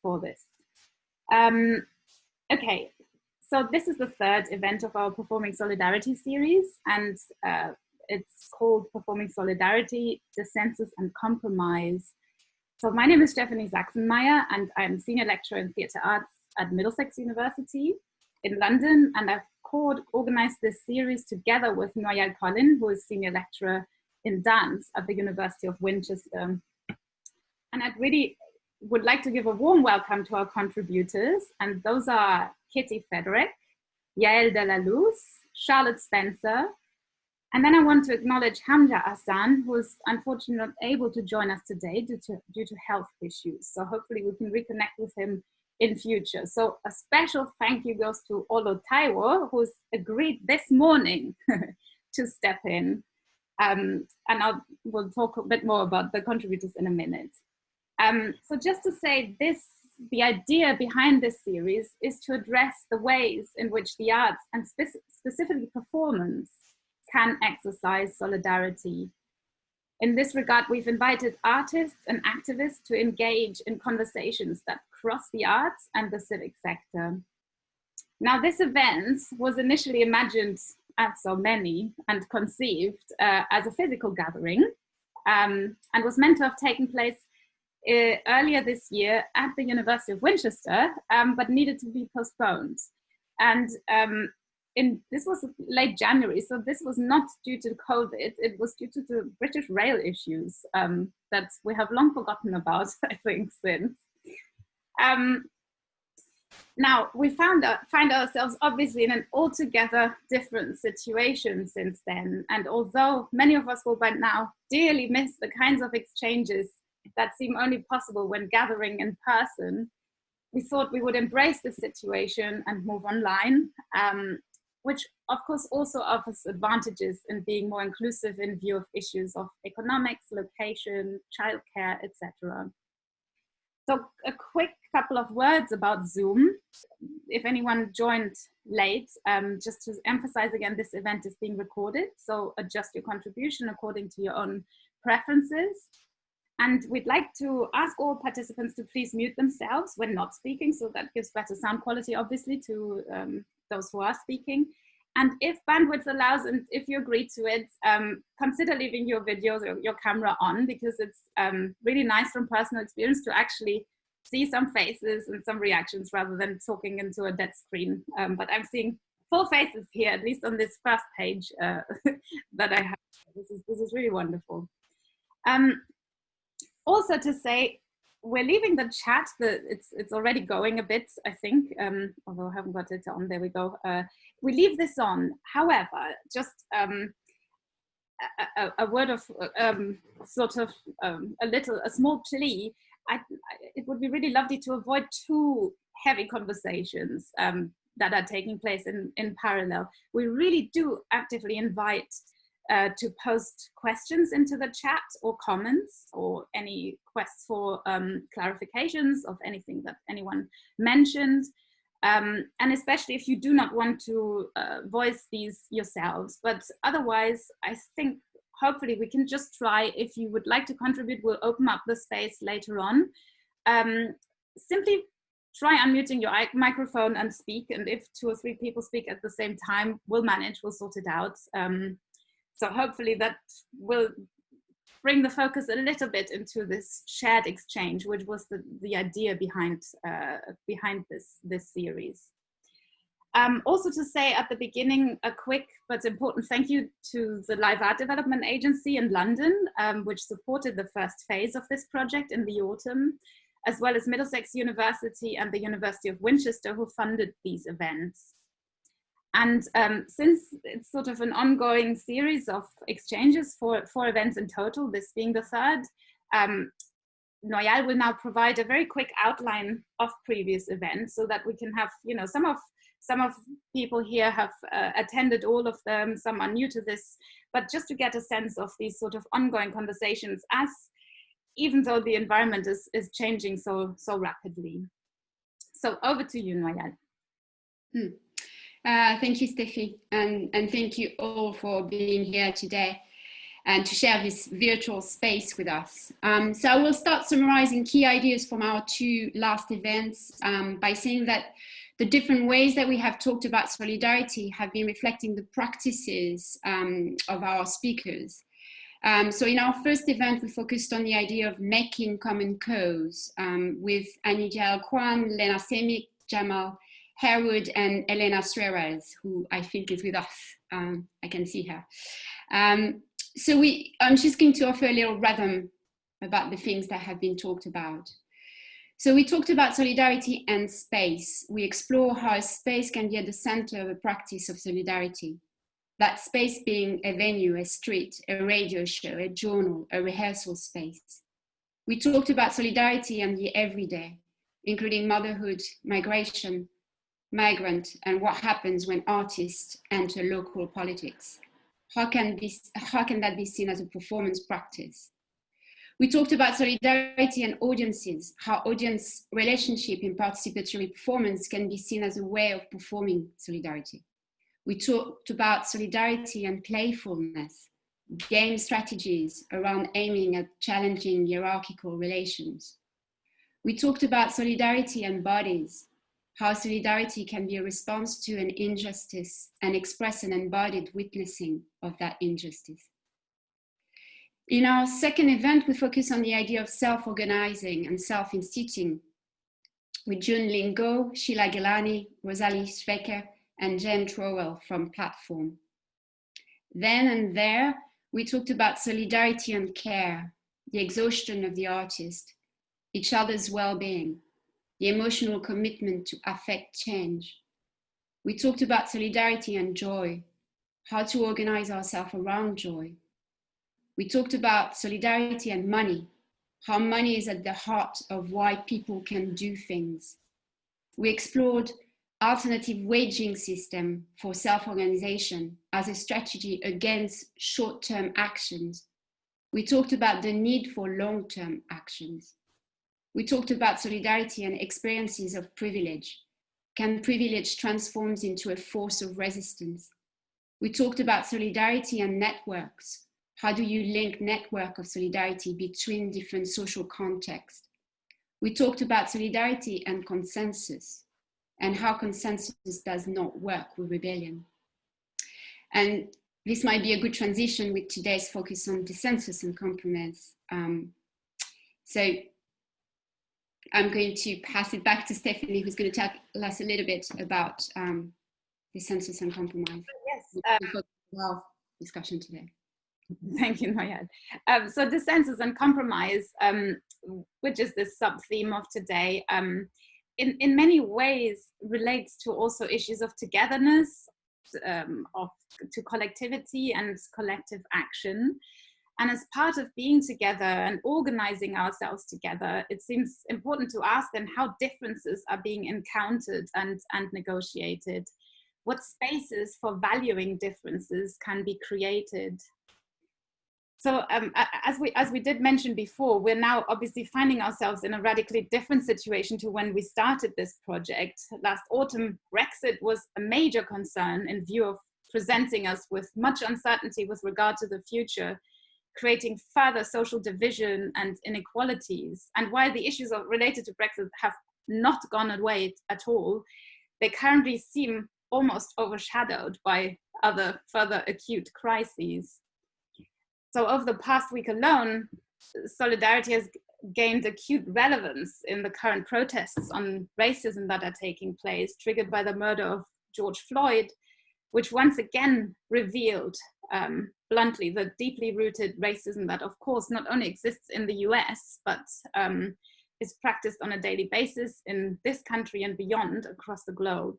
for this. Okay, so this is the third event of our Performing Solidarity series, and it's called Performing Solidarity, Dissensus and Compromise. So my name is Stefanie Sachsenmaier, and I'm Senior Lecturer in Theatre Arts at Middlesex University in London, and I've co-organized this series together with Noyale Colin, who is Senior Lecturer in Dance at the University of Winchester. And I'd really would like to give a warm welcome to our contributors, and those are Kitty Federick, Yael de la Luz, Charlotte Spencer, and then I want to acknowledge Hamza Hassan, who is unfortunately not able to join us today due to health issues. So hopefully we can reconnect with him in future. So a special thank you goes to Olo Taiwo, who's agreed this morning to step in. And we'll talk a bit more about the contributors in a minute. So just to say the idea behind this series is to address the ways in which the arts and specifically performance can exercise solidarity. In this regard, we've invited artists and activists to engage in conversations that cross the arts and the civic sector. Now, this event was initially imagined, as so many, and conceived as a physical gathering, and was meant to have taken place earlier this year at the University of Winchester, but needed to be postponed. And this was late January, so this was not due to COVID, it was due to the British rail issues that we have long forgotten about, I think, since. Now, we find ourselves obviously in an altogether different situation since then. And although many of us will by now dearly miss the kinds of exchanges that seem only possible when gathering in person, we thought we would embrace the situation and move online, which of course also offers advantages in being more inclusive in view of issues of economics, location, childcare, etc. So a quick couple of words about Zoom. If anyone joined late, just to emphasize again, this event is being recorded, so adjust your contribution according to your own preferences. And we'd like to ask all participants to please mute themselves when not speaking, so that gives better sound quality, obviously, to those who are speaking. And if bandwidth allows, and if you agree to it, consider leaving your videos or your camera on, because it's really nice from personal experience to actually see some faces and some reactions rather than talking into a dead screen. But I'm seeing full faces here, at least on this first page that I have. This is really wonderful. Also to say, we're leaving the chat, it's already going a bit, I think, although I haven't got it on, there we go. We leave this on. However, just a word of a small plea. It would be really lovely to avoid too heavy conversations that are taking place in parallel. We really do actively invite to post questions into the chat or comments or any requests for clarifications of anything that anyone mentioned. And especially if you do not want to voice these yourselves. But otherwise, I think hopefully we can just try. If you would like to contribute, we'll open up the space later on. Simply try unmuting your microphone and speak. And if 2 or 3 people speak at the same time, we'll manage, we'll sort it out. So hopefully that will bring the focus a little bit into this shared exchange, which was the idea behind this series. Also to say at the beginning, a quick but important thank you to the Live Art Development Agency in London, which supported the first phase of this project in the autumn, as well as Middlesex University and the University of Winchester, who funded these events. And since it's sort of an ongoing series of exchanges for 4 events in total, this being the third, Noyale will now provide a very quick outline of previous events so that we can have, some of people here have attended all of them, some are new to this, but just to get a sense of these sort of ongoing conversations, as even though the environment is changing so rapidly. So over to you, Noyale. Thank you, Steffi, and thank you all for being here today. and to share this virtual space with us. So I will start summarizing key ideas from our two last events by saying that the different ways that we have talked about solidarity have been reflecting the practices of our speakers. So in our first event, we focused on the idea of making common cause with Noyale Colin, Lena Semic, Jamal Harewood, and Elena Suarez, who I think is with us. I can see her. So I'm just going to offer a little rhythm about the things that have been talked about. So we talked about solidarity and space. We explore how a space can be at the center of a practice of solidarity. That space being a venue, a street, a radio show, a journal, a rehearsal space. We talked about solidarity and the everyday, including motherhood, migration, migrant, and what happens when artists enter local politics. How can that be seen as a performance practice? We talked about solidarity and audiences, how audience relationship in participatory performance can be seen as a way of performing solidarity. We talked about solidarity and playfulness, game strategies around aiming at challenging hierarchical relations. We talked about solidarity and bodies, how solidarity can be a response to an injustice and express an embodied witnessing of that injustice. In our second event, we focus on the idea of self-organizing and self-instituting with Jun Lingo, Sheila Gelani, Rosalie Schwecker, and Jen Trowell from Platform. Then and there, we talked about solidarity and care, the exhaustion of the artist, each other's well-being, the emotional commitment to affect change. We talked about solidarity and joy, how to organize ourselves around joy. We talked about solidarity and money, how money is at the heart of why people can do things. We explored alternative waging system for self-organization as a strategy against short-term actions. We talked about the need for long-term actions. We talked about solidarity and experiences of privilege. Can privilege transform into a force of resistance? We talked about solidarity and networks. How do you link network of solidarity between different social contexts? We talked about solidarity and consensus and how consensus does not work with rebellion. And this might be a good transition with today's focus on dissensus and compromise. So I'm going to pass it back to Stefanie, who's going to tell us a little bit about dissensus and compromise. Yes. Our discussion today. Thank you, Noyale. So dissensus and compromise, which is the sub-theme of today, in many ways relates to also issues of togetherness, to collectivity and collective action. And as part of being together and organizing ourselves together, it seems important to ask then how differences are being encountered and negotiated. What spaces for valuing differences can be created? So as we did mention before, we're now obviously finding ourselves in a radically different situation to when we started this project. Last autumn, Brexit was a major concern in view of presenting us with much uncertainty with regard to the future, creating further social division and inequalities. And while the issues related to Brexit have not gone away at all, they currently seem almost overshadowed by other further acute crises. So over the past week alone, solidarity has gained acute relevance in the current protests on racism that are taking place, triggered by the murder of George Floyd, which once again revealed bluntly the deeply rooted racism that of course not only exists in the US, but is practiced on a daily basis in this country and beyond across the globe.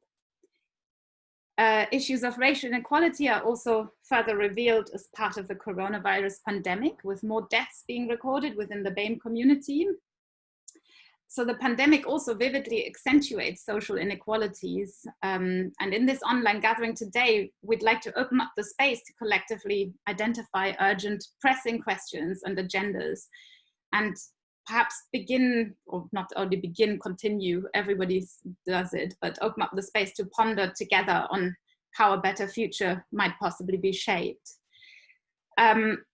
Issues of racial inequality are also further revealed as part of the coronavirus pandemic, with more deaths being recorded within the BAME community. So the pandemic also vividly accentuates social inequalities. And in this online gathering today, we'd like to open up the space to collectively identify urgent, pressing questions and agendas, and perhaps begin, or not only begin, continue, everybody does it, but open up the space to ponder together on how a better future might possibly be shaped.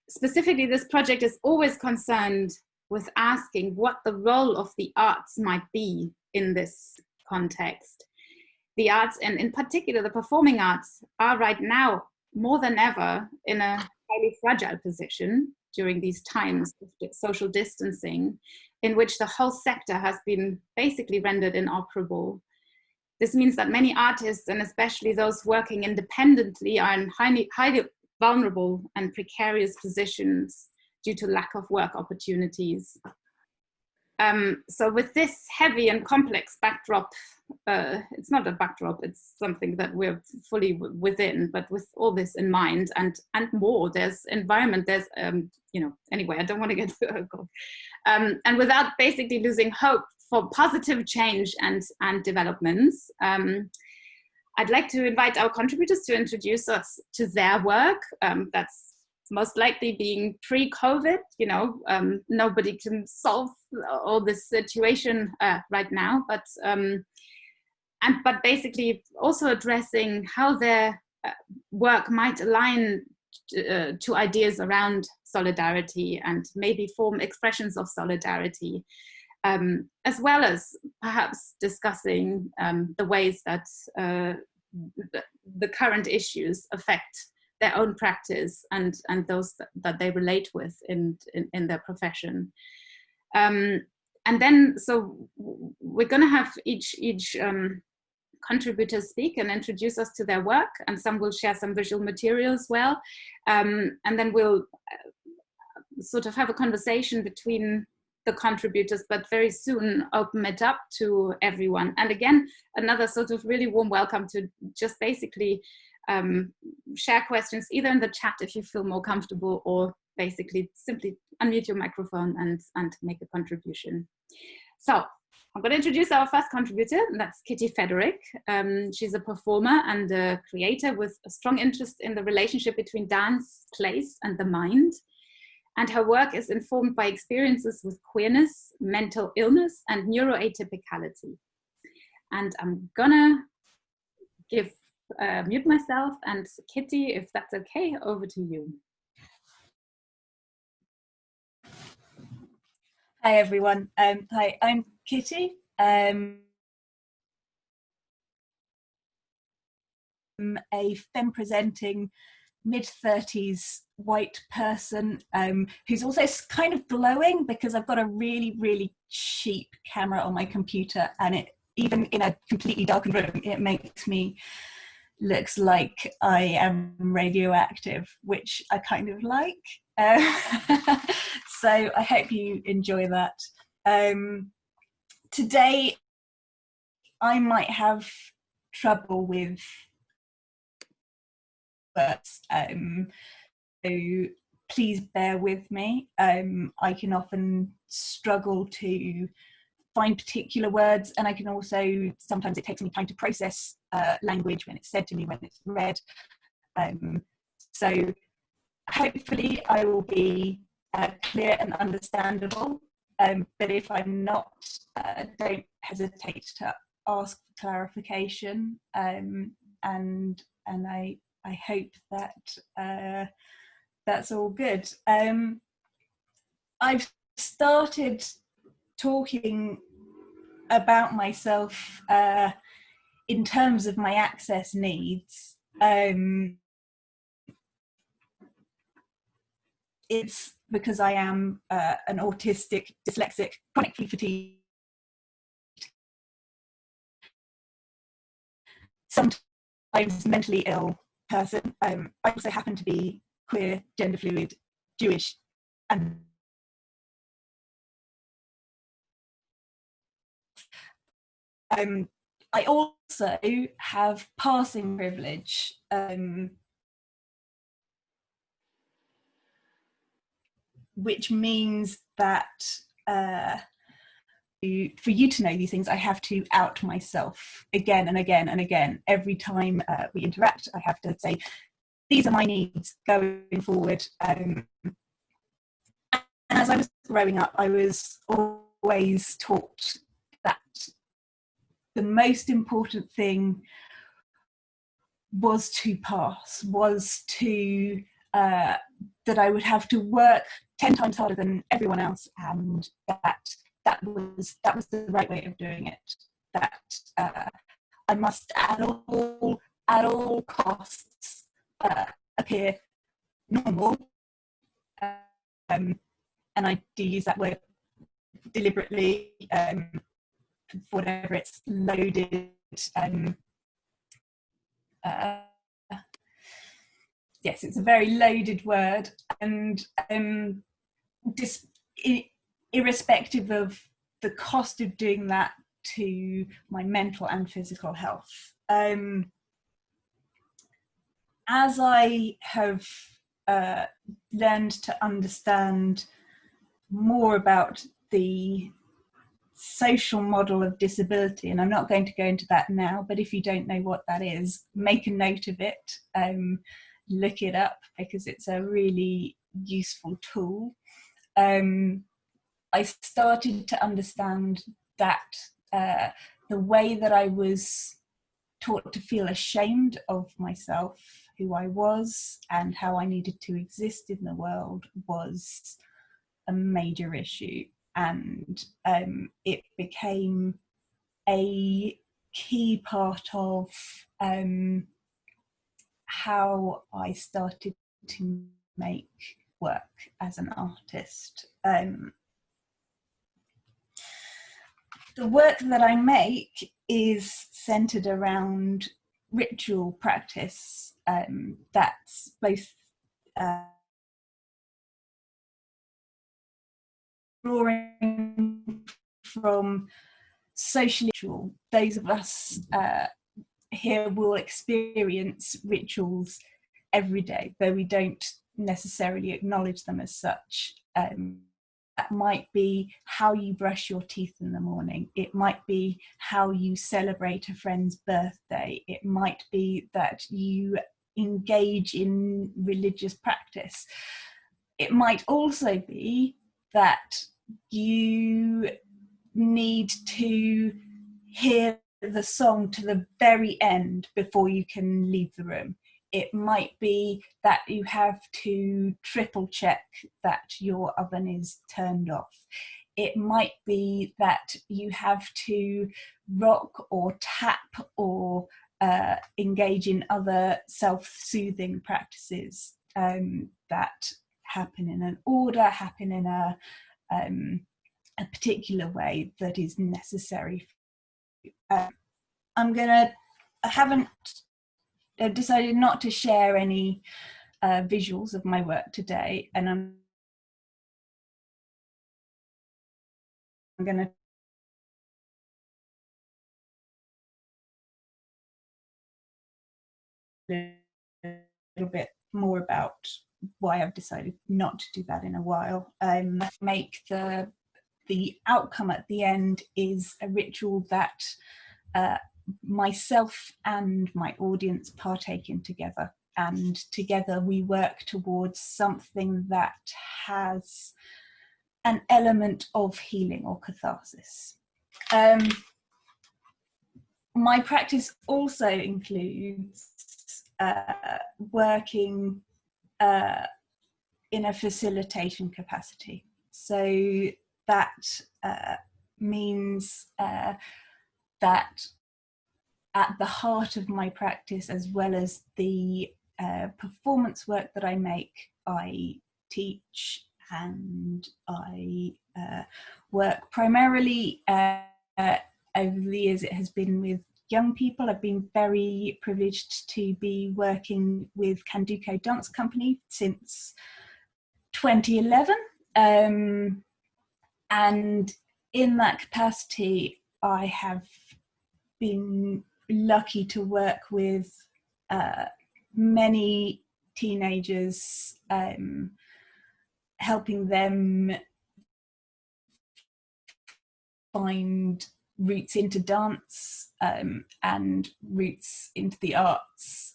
Specifically, this project is always concerned with asking what the role of the arts might be in this context. The arts, and in particular the performing arts, are right now more than ever in a highly fragile position during these times of social distancing, in which the whole sector has been basically rendered inoperable. This means that many artists, and especially those working independently, are in highly vulnerable and precarious positions due to lack of work opportunities. So with this heavy and complex backdrop, it's not a backdrop, it's something that we're fully within, but with all this in mind and more, there's environment, there's, anyway, I don't want to get too and without basically losing hope for positive change and developments, I'd like to invite our contributors to introduce us to their work. That's most likely being pre-COVID, nobody can solve all this situation right now, but basically also addressing how their work might align to ideas around solidarity and maybe form expressions of solidarity, as well as perhaps discussing the ways that the current issues affect their own practice and those that they relate with in their profession. And then, so we're going to have each contributor speak and introduce us to their work, and some will share some visual material as well. And then we'll sort of have a conversation between the contributors, but very soon open it up to everyone. And again, another sort of really warm welcome to just basically share questions either in the chat if you feel more comfortable, or basically simply unmute your microphone and make a contribution. So I'm going to introduce our first contributor, and that's Kitty Federick. She's a performer and a creator with a strong interest in the relationship between dance, place, and the mind. And her work is informed by experiences with queerness, mental illness, and neuroatypicality. And I'm gonna mute myself, and Kitty, if that's okay, over to you. Hi everyone. Hi, I'm Kitty. I'm a femme-presenting mid-30s white person who's also kind of glowing because I've got a really, really cheap camera on my computer, and it, even in a completely darkened room, it makes me looks like I am radioactive, which I kind of like. So I hope you enjoy that. Today, I might have trouble with words, so please bear with me. I can often struggle to find particular words, and I can also, sometimes it takes me time to process language when it's said to me, when it's read. So hopefully I will be clear and understandable, but if I'm not, don't hesitate to ask for clarification, and I hope that that's all good. I've started talking about myself in terms of my access needs. It's because I am an autistic, dyslexic, chronically fatigued, sometimes mentally ill person. I also happen to be queer, gender fluid, Jewish, and I also have passing privilege, which means that for you to know these things, I have to out myself again and again and again. Every time we interact, I have to say, these are my needs going forward. And as I was growing up, I was always taught that the most important thing was to pass, was to that I would have to work 10 times harder than everyone else, and that was the right way of doing it. That I must at all costs appear normal, and I do use that word deliberately for whatever it's loaded. Yes, it's a very loaded word, and irrespective of the cost of doing that to my mental and physical health. As I have learned to understand more about the social model of disability, and I'm not going to go into that now, but if you don't know what that is, make a note of it, look it up, because it's a really useful tool. I started to understand that the way that I was taught to feel ashamed of myself, who I was, and how I needed to exist in the world was a major issue. And it became a key part of how I started to make work as an artist. The work that I make is centered around ritual practice that's both drawing from social ritual. Those of us here will experience rituals every day, though we don't necessarily acknowledge them as such. That might be how you brush your teeth in the morning. It might be how you celebrate a friend's birthday. It might be that you engage in religious practice. It might also be that you need to hear the song to the very end before you can leave the room. It might be that you have to triple check that your oven is turned off. It might be that you have to rock or tap or engage in other self-soothing practices that happen in an order, happen in a particular way that is necessary. I've decided not to share any visuals of my work today, and I'm going to a little bit more about why I've decided not to do that in a while. Make the outcome at the end is a ritual that myself and my audience partake in together, and together we work towards something that has an element of healing or catharsis. My practice also includes working in a facilitation capacity. So that means that at the heart of my practice, as well as the performance work that I make, I teach, and I work primarily over the years. It has been with young people. I've been very privileged to be working with Kanduko Dance Company since 2011. And in that capacity, I have been lucky to work with many teenagers, helping them find routes into dance and routes into the arts,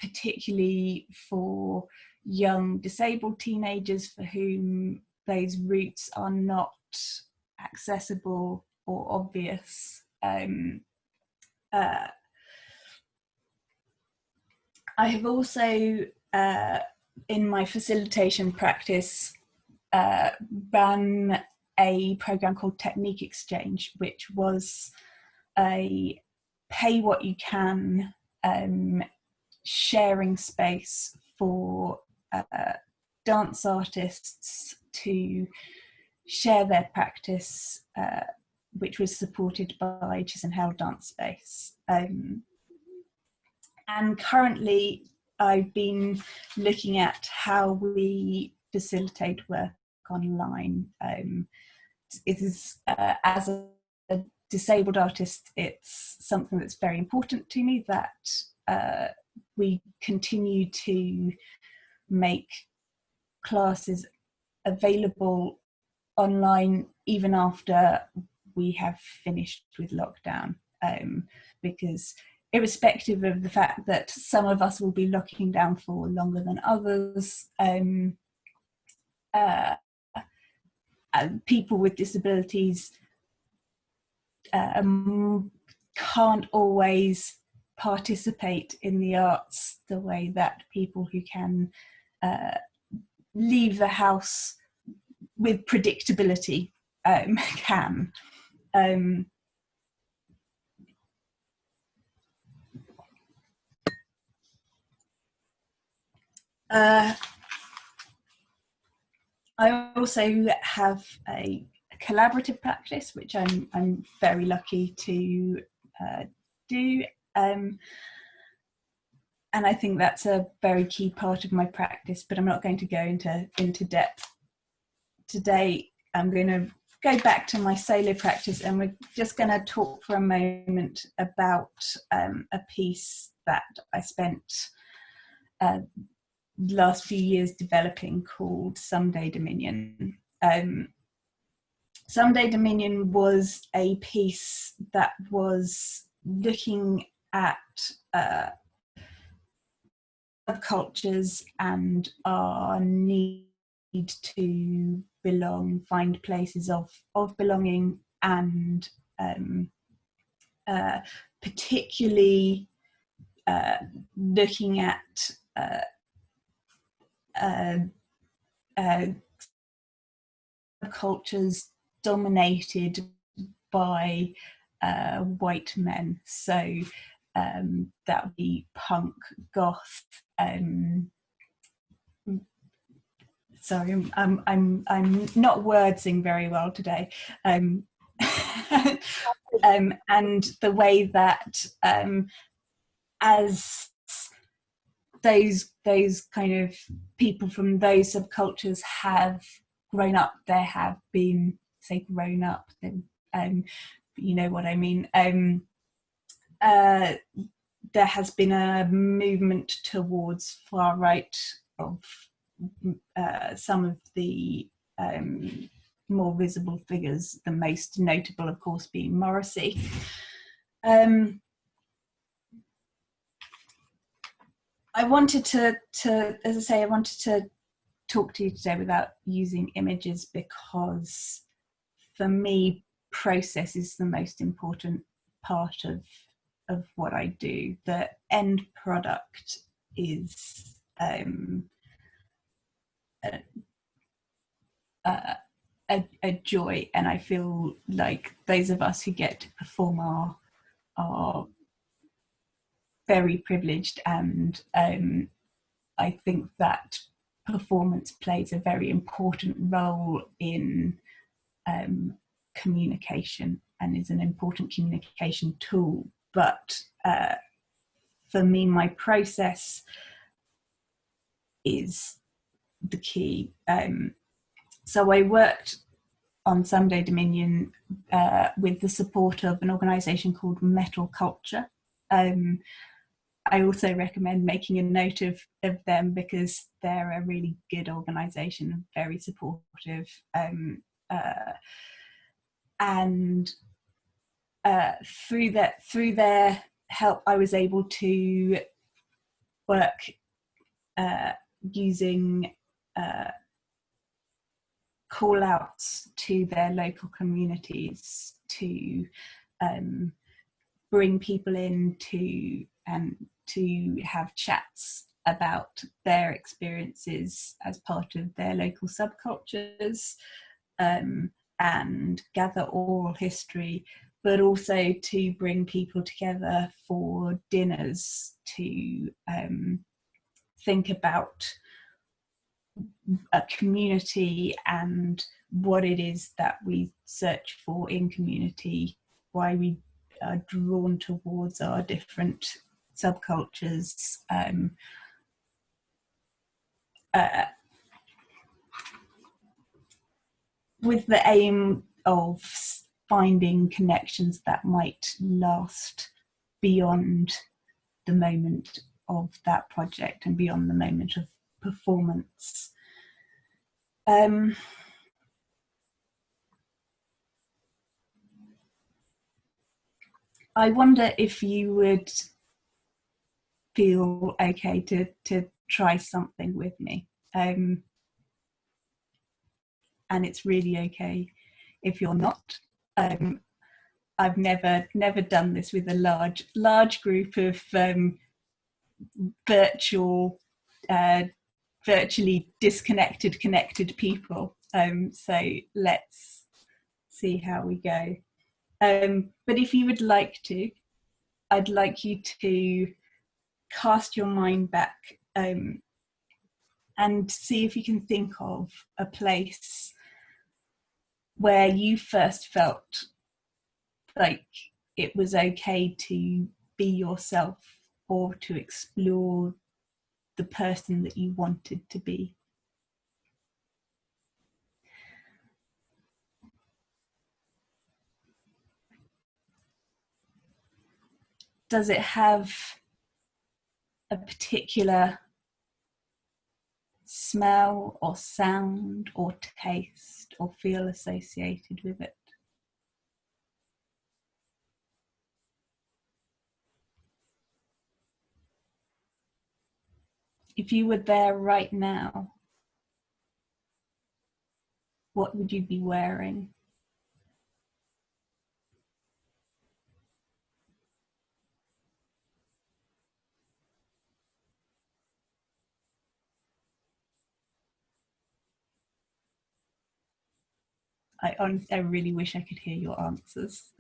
particularly for young disabled teenagers for whom those routes are not accessible or obvious. I have also in my facilitation practice, ran a program called Technique Exchange, which was a pay what you can sharing space for dance artists to share their practice, which was supported by Chisenhale Dance Space. And currently I've been looking at how we facilitate work online. It is, as a disabled artist, it's something that's very important to me that we continue to make classes available online even after we have finished with lockdown, because irrespective of the fact that some of us will be locking down for longer than others, people with disabilities can't always participate in the arts the way that people who can leave the house with predictability can. I also have a collaborative practice, which I'm very lucky to do, and I think that's a very key part of my practice, but I'm not going to go into depth today. I'm going to go back to my solo practice, and we're just going to talk for a moment about a piece that I spent last few years developing called Someday Dominion. Someday Dominion was a piece that was looking at subcultures and our need to belong, find places of belonging, and particularly looking at cultures dominated by white men. So that would be punk, goth. Sorry, I'm not wordsing very well today. And the way that as those kind of people from those subcultures have grown up, there have been, say grown up, then you know what I mean, there has been a movement towards far right of some of the more visible figures, the most notable of course being Morrissey. I wanted to, as I say, I wanted to talk to you today without using images, because for me, process is the most important part of what I do. The end product is a joy, and I feel like those of us who get to perform are very privileged, and I think that performance plays a very important role in communication and is an important communication tool. But for me, my process is the key. So I worked on Someday Dominion with the support of an organisation called Metal Culture. I also recommend making a note of them, because they're a really good organisation, very supportive, and through their help, I was able to work using call outs to their local communities to bring people in to have chats about their experiences as part of their local subcultures, and gather oral history, but also to bring people together for dinners to think about a community and what it is that we search for in community, why we are drawn towards our different subcultures, with the aim of finding connections that might last beyond the moment of that project and beyond the moment of performance. I wonder if you would feel okay to try something with me. And it's really okay if you're not. I've never done this with a large group of virtually disconnected, connected people. So let's see how we go. But if you would like to, I'd like you to cast your mind back and see if you can think of a place where you first felt like it was okay to be yourself or to explore the person that you wanted to be. Does it have a particular smell or sound or taste or feel associated with it? If you were there right now, what would you be wearing? I really wish I could hear your answers.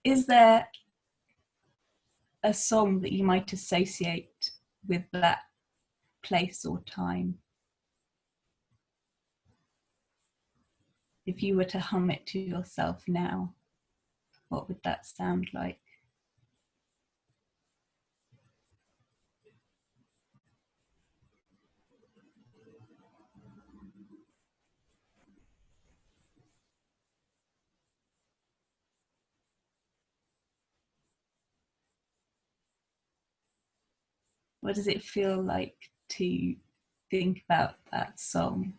Is there a song that you might associate with that place or time? If you were to hum it to yourself now, what would that sound like? What does it feel like to think about that song?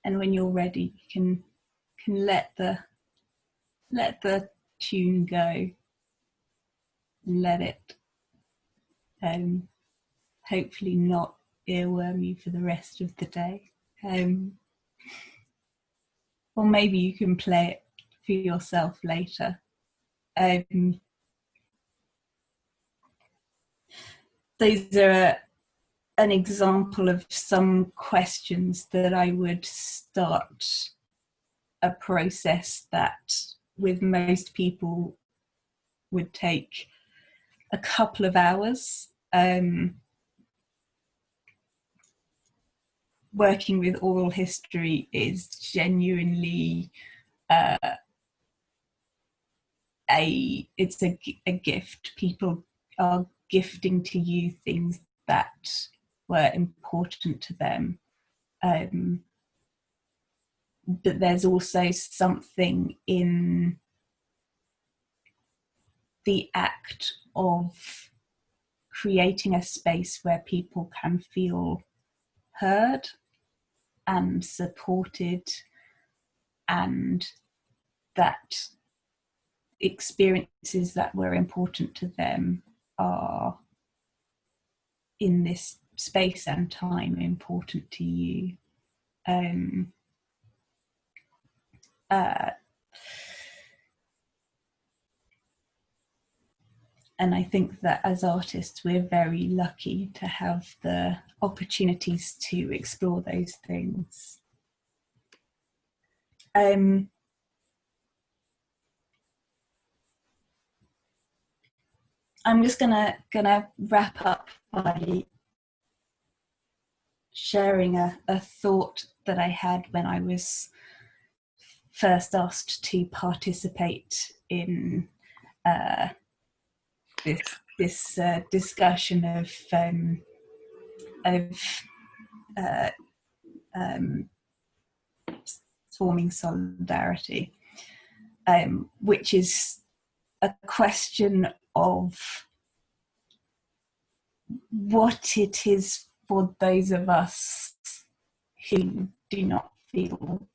And when you're ready, you can let the tune go and let it hopefully not earworm you for the rest of the day. Or maybe you can play it for yourself later. Those are an example of some questions that I would start a process that with most people would take a couple of hours. Working with oral history is genuinely it's a gift. People are gifting to you things that were important to them, but there's also something in the act of creating a space where people can feel heard and supported, and that experiences that were important to them are in this space and time important to you. And I think that as artists, we're very lucky to have the opportunities to explore those things. I'm just gonna wrap up by sharing a thought that I had when I was first asked to participate in this discussion of forming solidarity, which is a question of what it is for those of us who do not feel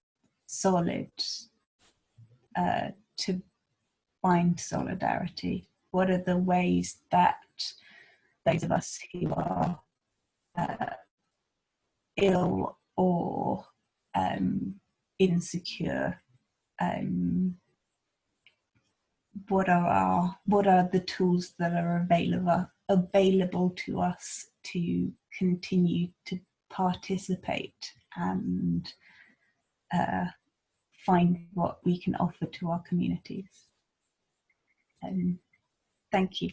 solid to find solidarity. What are the ways that those of us who are ill or insecure, what are the tools that are available to us to continue to participate and find what we can offer to our communities. Thank you.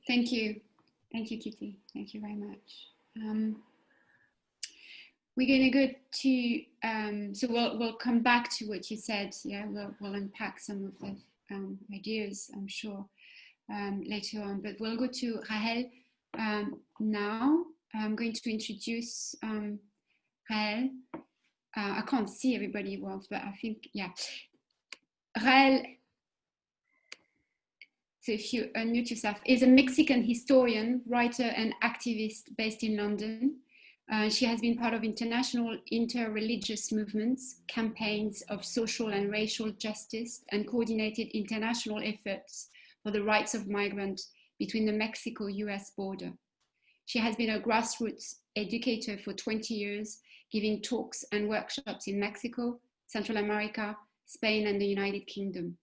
Thank you, Kitty. Thank you very much. We're going to go to, so we'll come back to what you said. Yeah, we'll unpack some of the ideas, I'm sure, later on. But we'll go to Rahel now. I'm going to introduce Rahel. I can't see everybody well, but I think, yeah. Rahel, so if you unmute yourself, is a Mexican historian, writer, and activist based in London. She has been part of international inter-religious movements, campaigns of social and racial justice, and coordinated international efforts for the rights of migrants between the Mexico-US border. She has been a grassroots educator for 20 years, giving talks and workshops in Mexico, Central America, Spain, and the United Kingdom.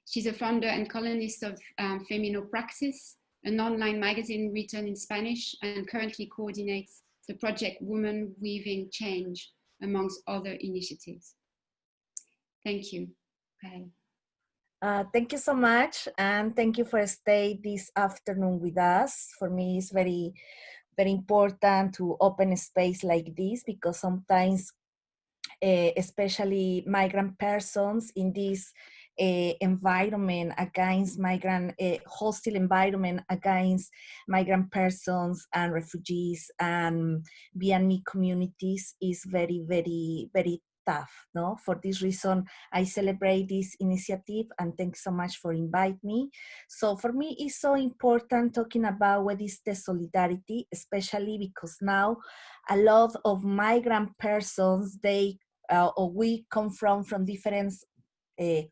She's a founder and columnist of Femino Praxis, an online magazine written in Spanish, and currently coordinates the project Women Weaving Change, amongst other initiatives. Thank you. Thank you so much, and thank you for staying this afternoon with us. For me, it's very, very important to open a space like this, because sometimes, especially migrant persons in this environment against migrant, hostile environment against migrant persons and refugees and BNE communities is very, very, very tough. No, for this reason, I celebrate this initiative, and thanks so much for inviting me. So for me, it's so important talking about what is the solidarity, especially because now a lot of migrant persons, they or we come from different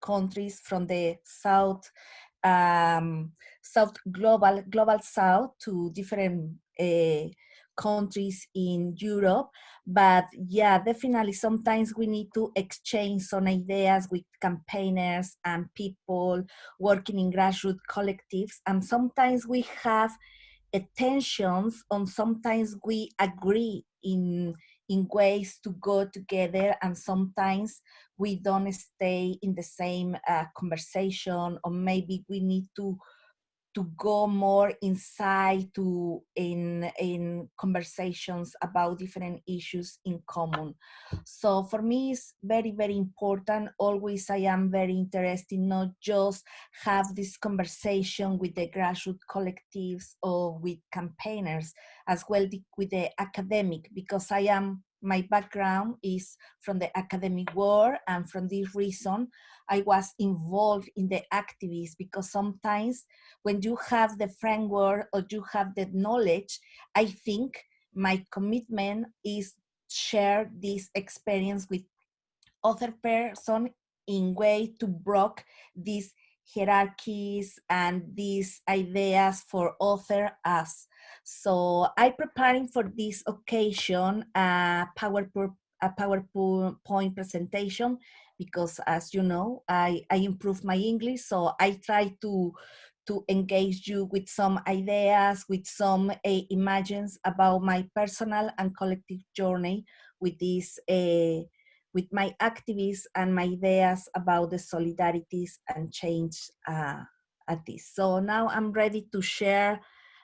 countries, from the south, global south, to different countries in Europe. But yeah, definitely sometimes we need to exchange some ideas with campaigners and people working in grassroots collectives, and sometimes we have tensions, and sometimes we agree in ways to go together, and sometimes we don't stay in the same conversation, or maybe we need to to go more inside to in conversations about different issues in common. So for me, it's very, very important. Always I am very interested not just have this conversation with the grassroots collectives or with campaigners, as well with the academic, because my background is from the academic world, and from this reason I was involved in the activists, because sometimes when you have the framework or you have the knowledge, I think my commitment is share this experience with other person in way to break these hierarchies and these ideas for other us. So I preparing for this occasion a PowerPoint presentation, because as you know, I improved my English, so I try to engage you with some ideas, with some images about my personal and collective journey with this with my activists and my ideas about the solidarities and change at this. So now I'm ready to share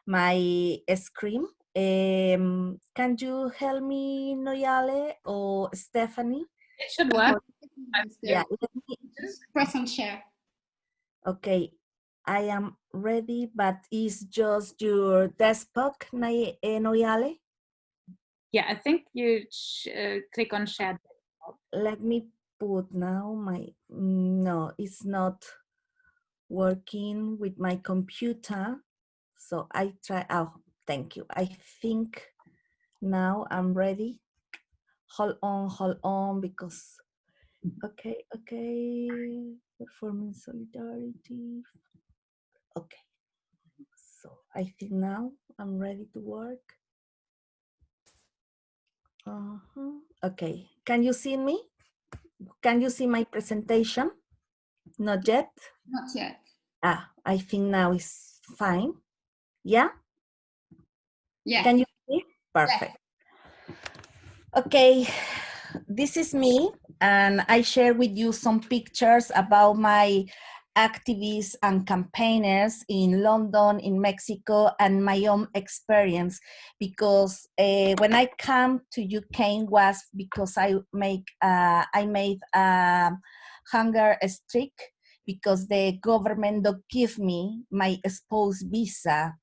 my screen. Can you help me, Noyale or Stefanie? It should work. Yeah, Just press on share. okay, I am ready, but it's just your desktop, Noyale? Yeah, I think you click on share. Let me put now no, it's not working with my computer. So I try, oh, thank you. I think now I'm ready. Hold on, because, okay. Performance solidarity. Okay, so I think now I'm ready to work. Okay, can you see me? Can you see my presentation? Not yet? Not yet. I think now is fine. Yeah? Yes. Can you see? Perfect. Yes. Okay, this is me, and I share with you some pictures about my activists and campaigners in London, in Mexico, and my own experience. Because when I came to UK was because I made a hunger strike, because the government don't give me my spouse visa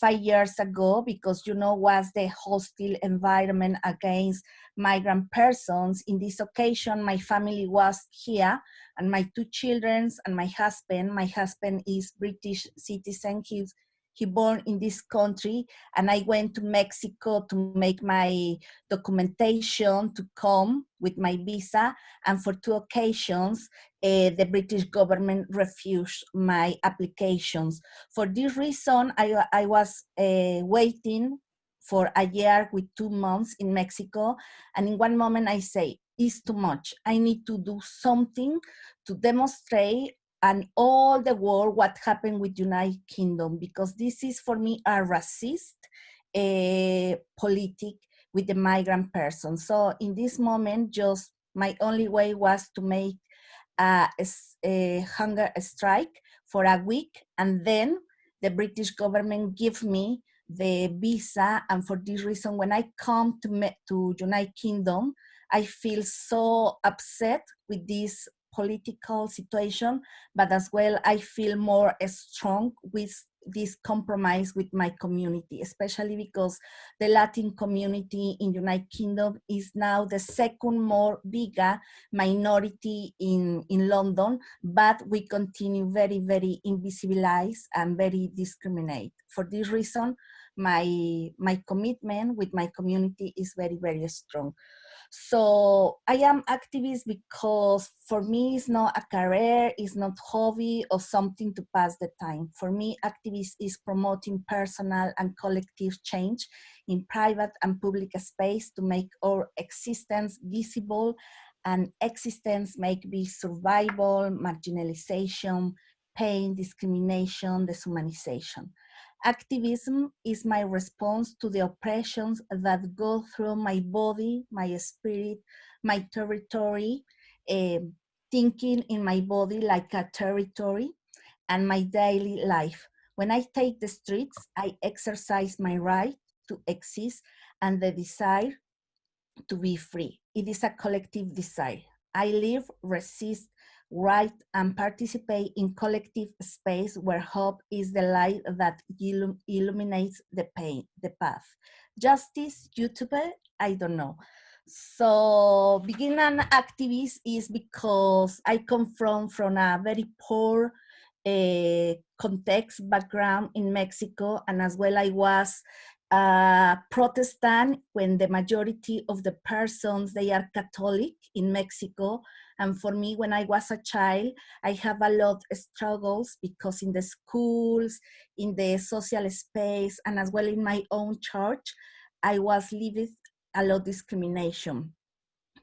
5 years ago, because was the hostile environment against migrant persons. In this occasion, my family was here, and my 2 children and my husband. My husband is British citizen. He born in this country, and I went to Mexico to make my documentation to come with my visa, and for 2 occasions, the British government refused my applications. For this reason, I was waiting for a year with 2 months in Mexico, and in one moment I say, it's too much. I need to do something to demonstrate and all the world what happened with United Kingdom, because this is for me a racist politic with the migrant person. So in this moment, just my only way was to make a hunger strike for a week, and then the British government give me the visa. And for this reason, when I come to United Kingdom, I feel so upset with this political situation, but as well I feel more strong with this compromise with my community, especially because the Latin community in United Kingdom is now the second more bigger minority in London, but we continue very, very invisibilized and very discriminate. For this reason, my commitment with my community is very, very strong. So I am activist because for me it's not a career, it's not hobby or something to pass the time. For me, activist is promoting personal and collective change in private and public space to make our existence visible, and existence make be survival, marginalization, pain, discrimination, deshumanization. Activism is my response to the oppressions that go through my body, my spirit, my territory, thinking in my body like a territory. and my daily life. When I take the streets, I exercise my right to exist and the desire to be free. It is a collective desire. I live, resist, write, and participate in collective space where hope is the light that illuminates the path. Justice, YouTube, I don't know. So being an activist is because I come from a very poor context background in Mexico, and as well I was Protestant when the majority of the persons, they are Catholic in Mexico. And for me, when I was a child, I have a lot of struggles because in the schools, in the social space, and as well in my own church, I was living a lot of discrimination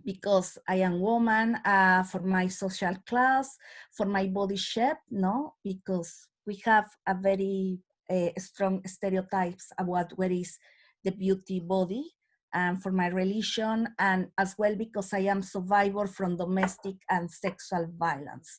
because I am woman, for my social class, for my body shape, no, because we have a very strong stereotypes about what is the beauty body, and for my religion, and as well because I am survivor from domestic and sexual violence.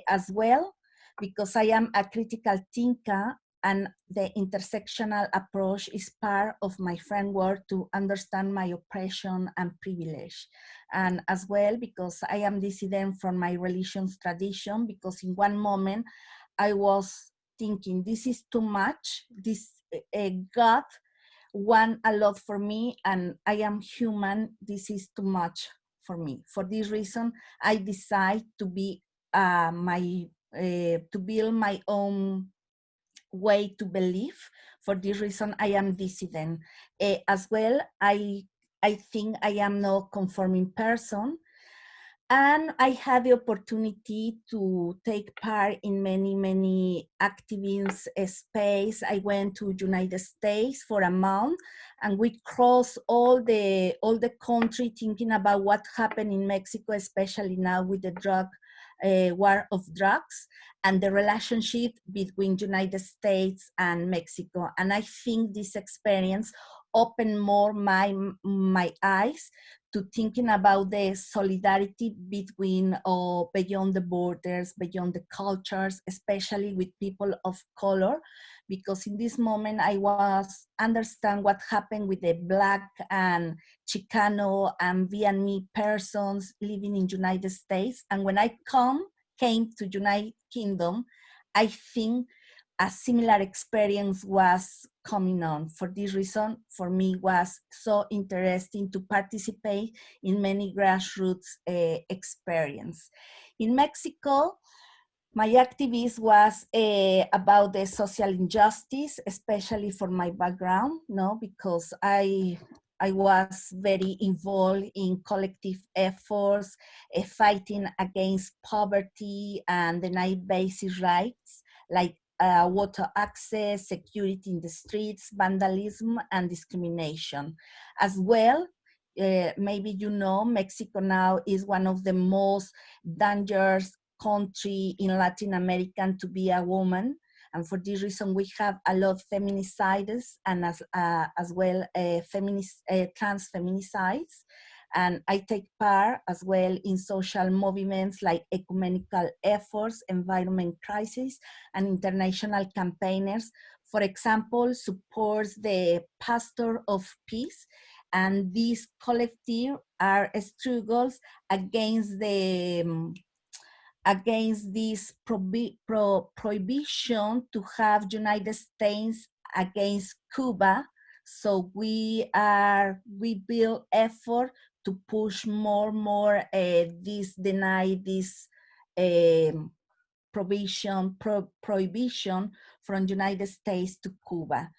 As well, because I am a critical thinker, and the intersectional approach is part of my framework to understand my oppression and privilege. And as well, because I am dissident from my religion's tradition, because in one moment I was thinking, this is too much, this God want a lot for me, and I am human, this is too much for me. For this reason, I decide to be to build my own way to believe. For this reason, I am dissident. As well, I think I am no conforming person. And I had the opportunity to take part in many activism space. I went to United States for a month, and we crossed all the country thinking about what happened in Mexico, especially now with the war of drugs and the relationship between United States and Mexico. And I think this experience opened more my eyes to thinking about the solidarity between or beyond the borders, beyond the cultures, especially with people of color, because in this moment I was understand what happened with the Black and Chicano and Vietnamese persons living in United States. And when I came to United Kingdom, I think a similar experience was coming on. For this reason, for me, was so interesting to participate in many grassroots experience. In Mexico, my activism was about the social injustice, especially for my background, no, because I was very involved in collective efforts, fighting against poverty and denied basic rights, like water access, security in the streets, vandalism, and discrimination. As well, maybe you know, Mexico now is one of the most dangerous country in Latin America to be a woman. And for this reason, we have a lot of feminicides and as well trans feminicides. And I take part as well in social movements like ecumenical efforts, environment crisis, and international campaigners. For example, supports the Pastor of Peace, and these collective are struggles against against this prohibition to have United States against Cuba. So we build effort to push more this deny this prohibition from United States to Cuba.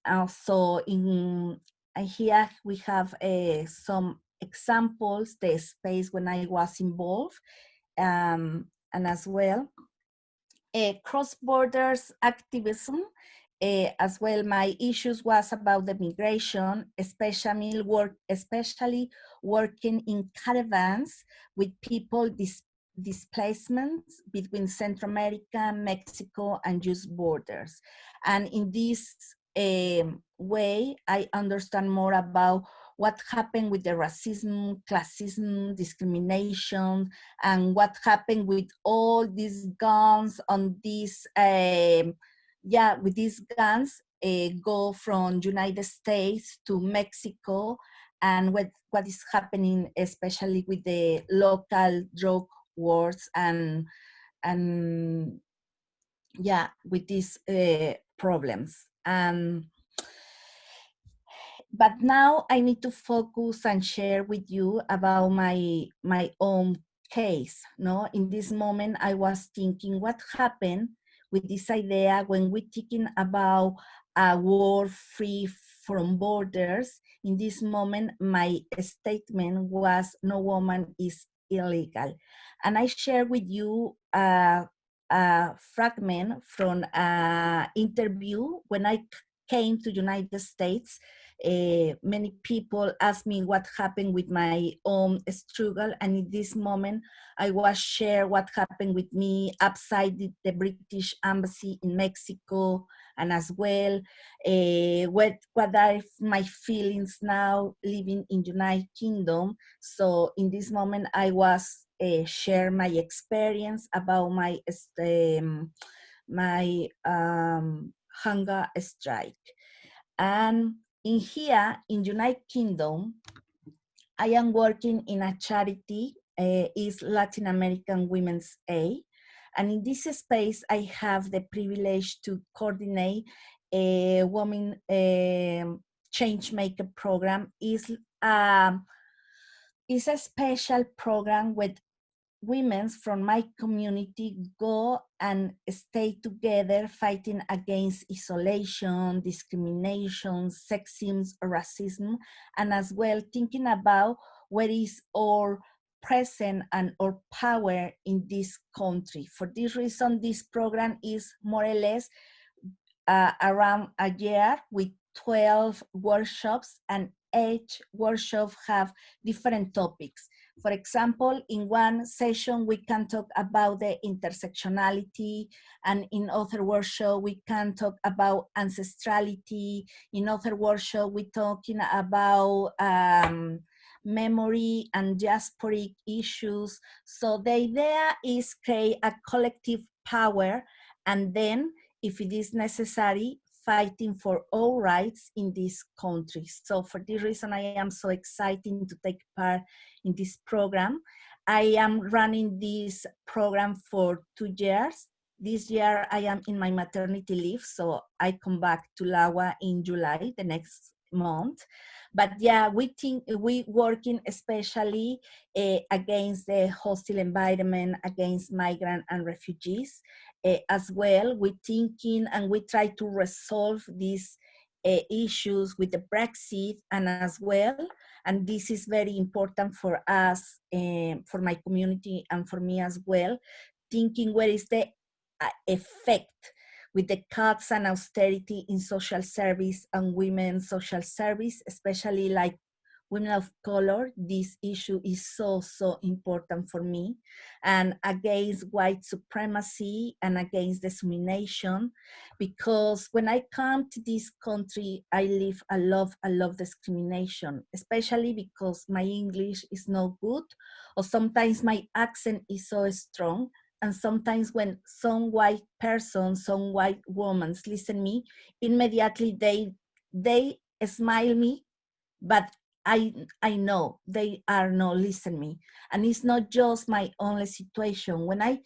Also in here we have some examples, the space when I was involved, and as well cross-borders activism. As well, my issues was about the migration, especially working in caravans with people displacements between Central America, Mexico, and US borders. And in this way, I understand more about what happened with the racism, classism, discrimination, and what happened with all these guns on these, with these guns go from United States to Mexico, and what is happening, especially with the local drug wars and with these problems. But now I need to focus and share with you about my own case. No, in this moment I was thinking, what happened with this idea when we're thinking about a world free from borders? In this moment, my statement was, no woman is illegal. And I share with you a fragment from an interview when I came to United States. Many people asked me what happened with my own struggle, and in this moment I was share what happened with me outside the British Embassy in Mexico, and as well what are my feelings now living in United Kingdom. So in this moment I was share my experience about my hunger strike. And in here in United Kingdom, I am working in a charity, is Latin American Women's Aid. And in this space, I have the privilege to coordinate a woman change maker program. Is a special program with women from my community go and stay together fighting against isolation, discrimination, sexism, racism, and as well thinking about what is our presence and our power in this country. For this reason, this program is more or less around a year with 12 workshops, and each workshop have different topics. For example, in one session, we can talk about the intersectionality, and in other workshop, we can talk about ancestrality. In other workshop, we're talking about memory and diasporic issues. So the idea is create a collective power, and then, if it is necessary, fighting for all rights in this country. So for this reason, I am so excited to take part in this program. I am running this program for 2 years. This year I am in my maternity leave, so I come back to Lawa in July, the next month. But yeah, we working especially against the hostile environment, against migrants and refugees. As well, we're thinking and we try to resolve these issues with the Brexit, and as well, and this is very important for us, for my community and for me as well, thinking what is the effect with the cuts and austerity in social service and women's social service, especially like women of color. This issue is so important for me, and against white supremacy and against discrimination, because when I come to this country, I live a lot of discrimination, especially because my English is not good, or sometimes my accent is so strong. And sometimes when some white persons, some white women listen me, immediately they smile me, but I know they are not listening me. And it's not just my only situation. When I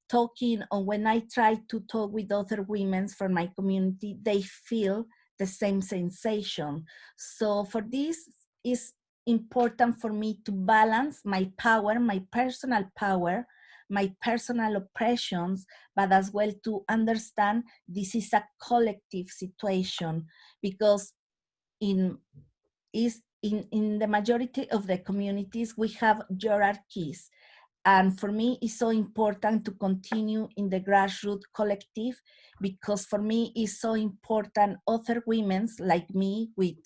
talking, or when I try to talk with other women from my community, they feel the same sensation. So for this, is important for me to balance my power, my personal power, my personal oppressions, but as well to understand this is a collective situation, because in the majority of the communities, we have hierarchies. And for me, it's so important to continue in the grassroots collective, because for me, it's so important other women like me with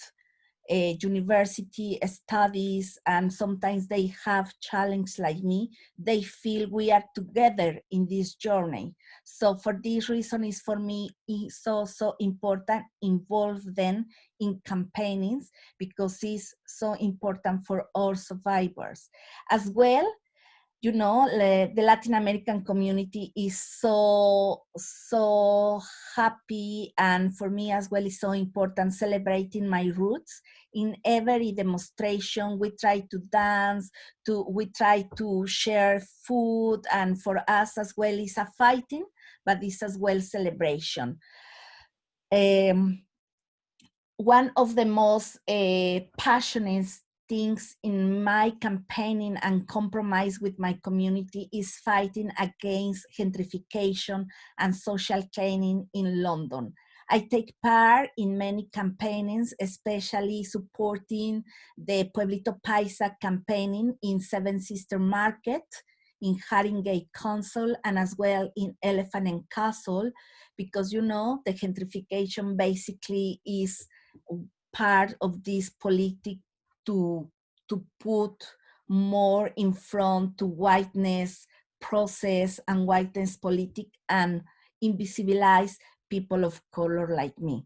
university studies, and sometimes they have challenges like me, they feel we are together in this journey. So for this reason, is for me, it's so important involve them in campaigns, because it's so important for all survivors. As well, you know, the Latin American community is so happy, and for me as well, is so important celebrating my roots. In every demonstration, we try to dance, we try to share food, and for us as well, it's a fighting, but it's as well celebration. One of the most passionate things in my campaigning and compromise with my community is fighting against gentrification and social cleaning in London. I take part in many campaigns, especially supporting the Pueblito Paisa campaigning in Seven Sister Market, in Haringey Council, and as well in Elephant and Castle, because you know the gentrification basically is part of this politic to put more in front to whiteness process and whiteness politic and invisibilize people of color like me.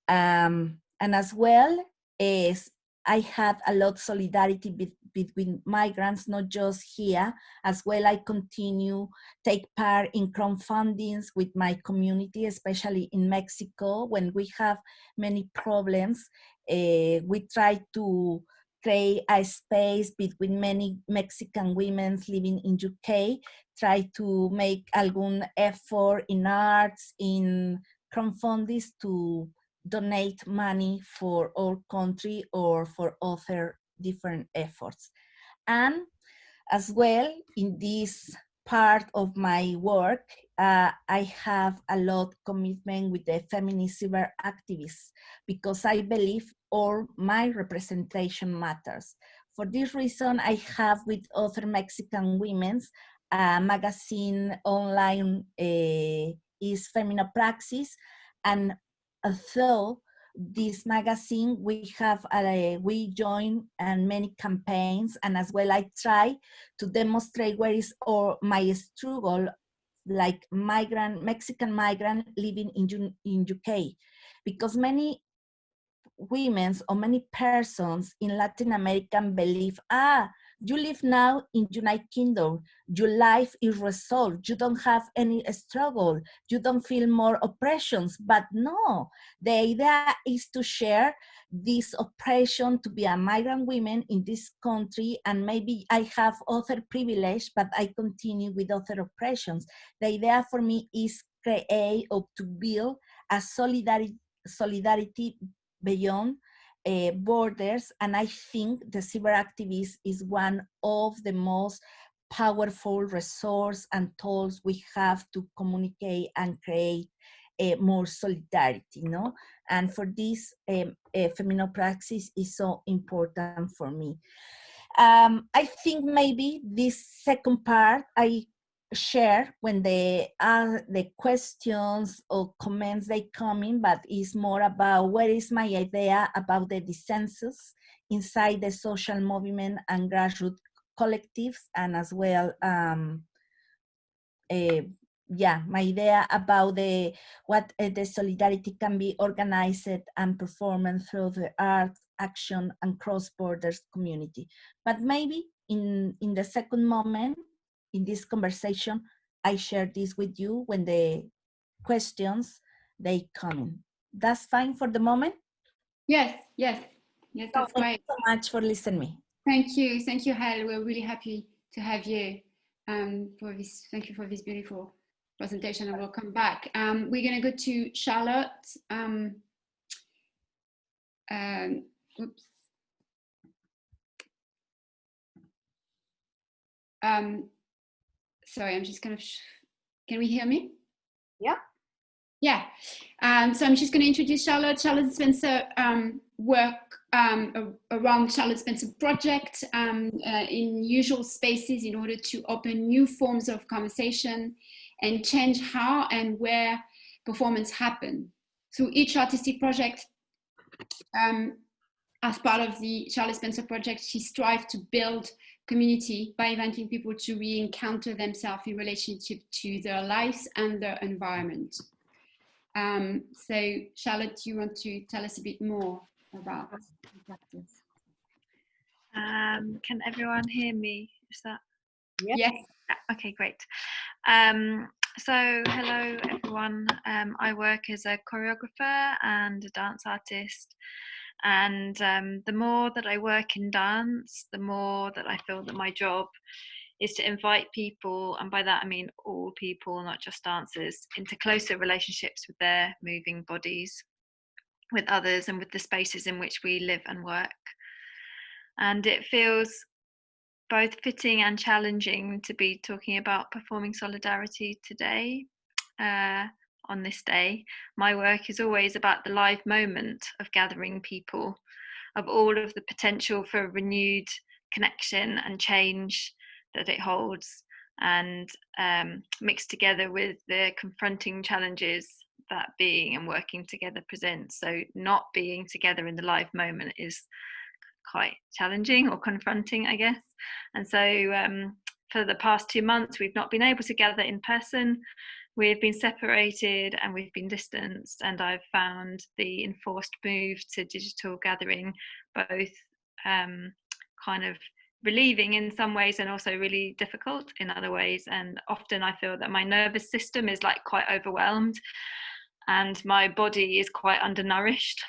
And as well as I had a lot of solidarity between migrants, not just here, as well I continue take part in crowdfundings with my community, especially in Mexico. When we have many problems, we try to create a space between many Mexican women living in UK, try to make algún effort in arts, in crowdfundings to donate money for our country or for other different efforts. And as well, in this part of my work, I have a lot commitment with the feminist cyber activists, because I believe all my representation matters. For this reason, I have with other Mexican women a magazine online is Feminopraxis, and although this magazine, we have we join and many campaigns, and as well I try to demonstrate where is my struggle, like Mexican migrant living in UK, because many women or many persons in Latin America believe, you live now in United Kingdom, your life is resolved, you don't have any struggle, you don't feel more oppressions. But no, the idea is to share this oppression, to be a migrant woman in this country, and maybe I have other privilege, but I continue with other oppressions. The idea for me is create or to build a solidarity beyond borders, and I think the cyber activist is one of the most powerful resources and tools we have to communicate and create more solidarity, you know? And for this, Feminopraxis is so important for me. I think maybe this second part I share when the questions or comments they come in, but it's more about what is my idea about the dissensus inside the social movement and grassroots collectives, and as well my idea about what the solidarity can be organized and performed through the art, action, and cross-borders community. But maybe in the second moment, in this conversation, I share this with you when the questions, they come in. That's fine for the moment? Yes, that's great. Thank you so much for listening. Thank you, Hel. We're really happy to have you for this. Thank you for this beautiful presentation, and we'll come back. We're going to go to Charlotte. Oops. Sorry, I'm just going to, can we hear me? Yeah. Yeah. So I'm just going to introduce Charlotte. Charlotte Spencer work around Charlotte Spencer project in usual spaces in order to open new forms of conversation and change how and where performance happen. Through each artistic project, as part of the Charlie Spencer project, she strived to build community by inviting people to re-encounter themselves in relationship to their lives and their environment. So Charlotte, do you want to tell us a bit more about practice? Can everyone hear me? Is that? Yes. Okay, great. So hello everyone. I work as a choreographer and a dance artist, and the more that I work in dance, the more that I feel that my job is to invite people, and by that I mean all people, not just dancers, into closer relationships with their moving bodies, with others, and with the spaces in which we live and work. And it feels both fitting and challenging to be talking about performing solidarity today. On this day, my work is always about the live moment of gathering people, of all of the potential for renewed connection and change that it holds, and mixed together with the confronting challenges that being and working together presents. So not being together in the live moment is quite challenging or confronting, I guess. And so for the past 2 months, we've not been able to gather in person. We've been separated and we've been distanced, and I've found the enforced move to digital gathering both kind of relieving in some ways and also really difficult in other ways. And often I feel that my nervous system is like quite overwhelmed and my body is quite undernourished,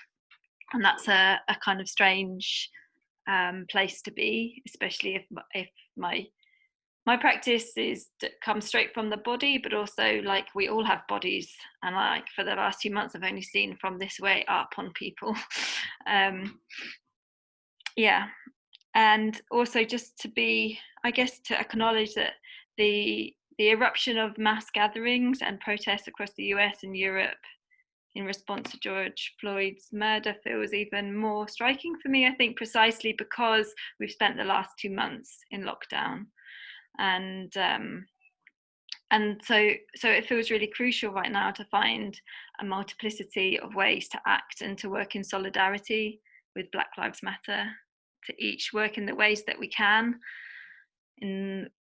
and that's a kind of strange place to be, especially if my practice comes straight from the body, but also like we all have bodies, and like for the last 2 months I've only seen from this way up on people. Yeah, and also just to be, I guess, to acknowledge that the eruption of mass gatherings and protests across the US and Europe in response to George Floyd's murder feels even more striking for me, I think, precisely because we've spent the last 2 months in lockdown. And so it feels really crucial right now to find a multiplicity of ways to act and to work in solidarity with Black Lives Matter, to each work in the ways that we can,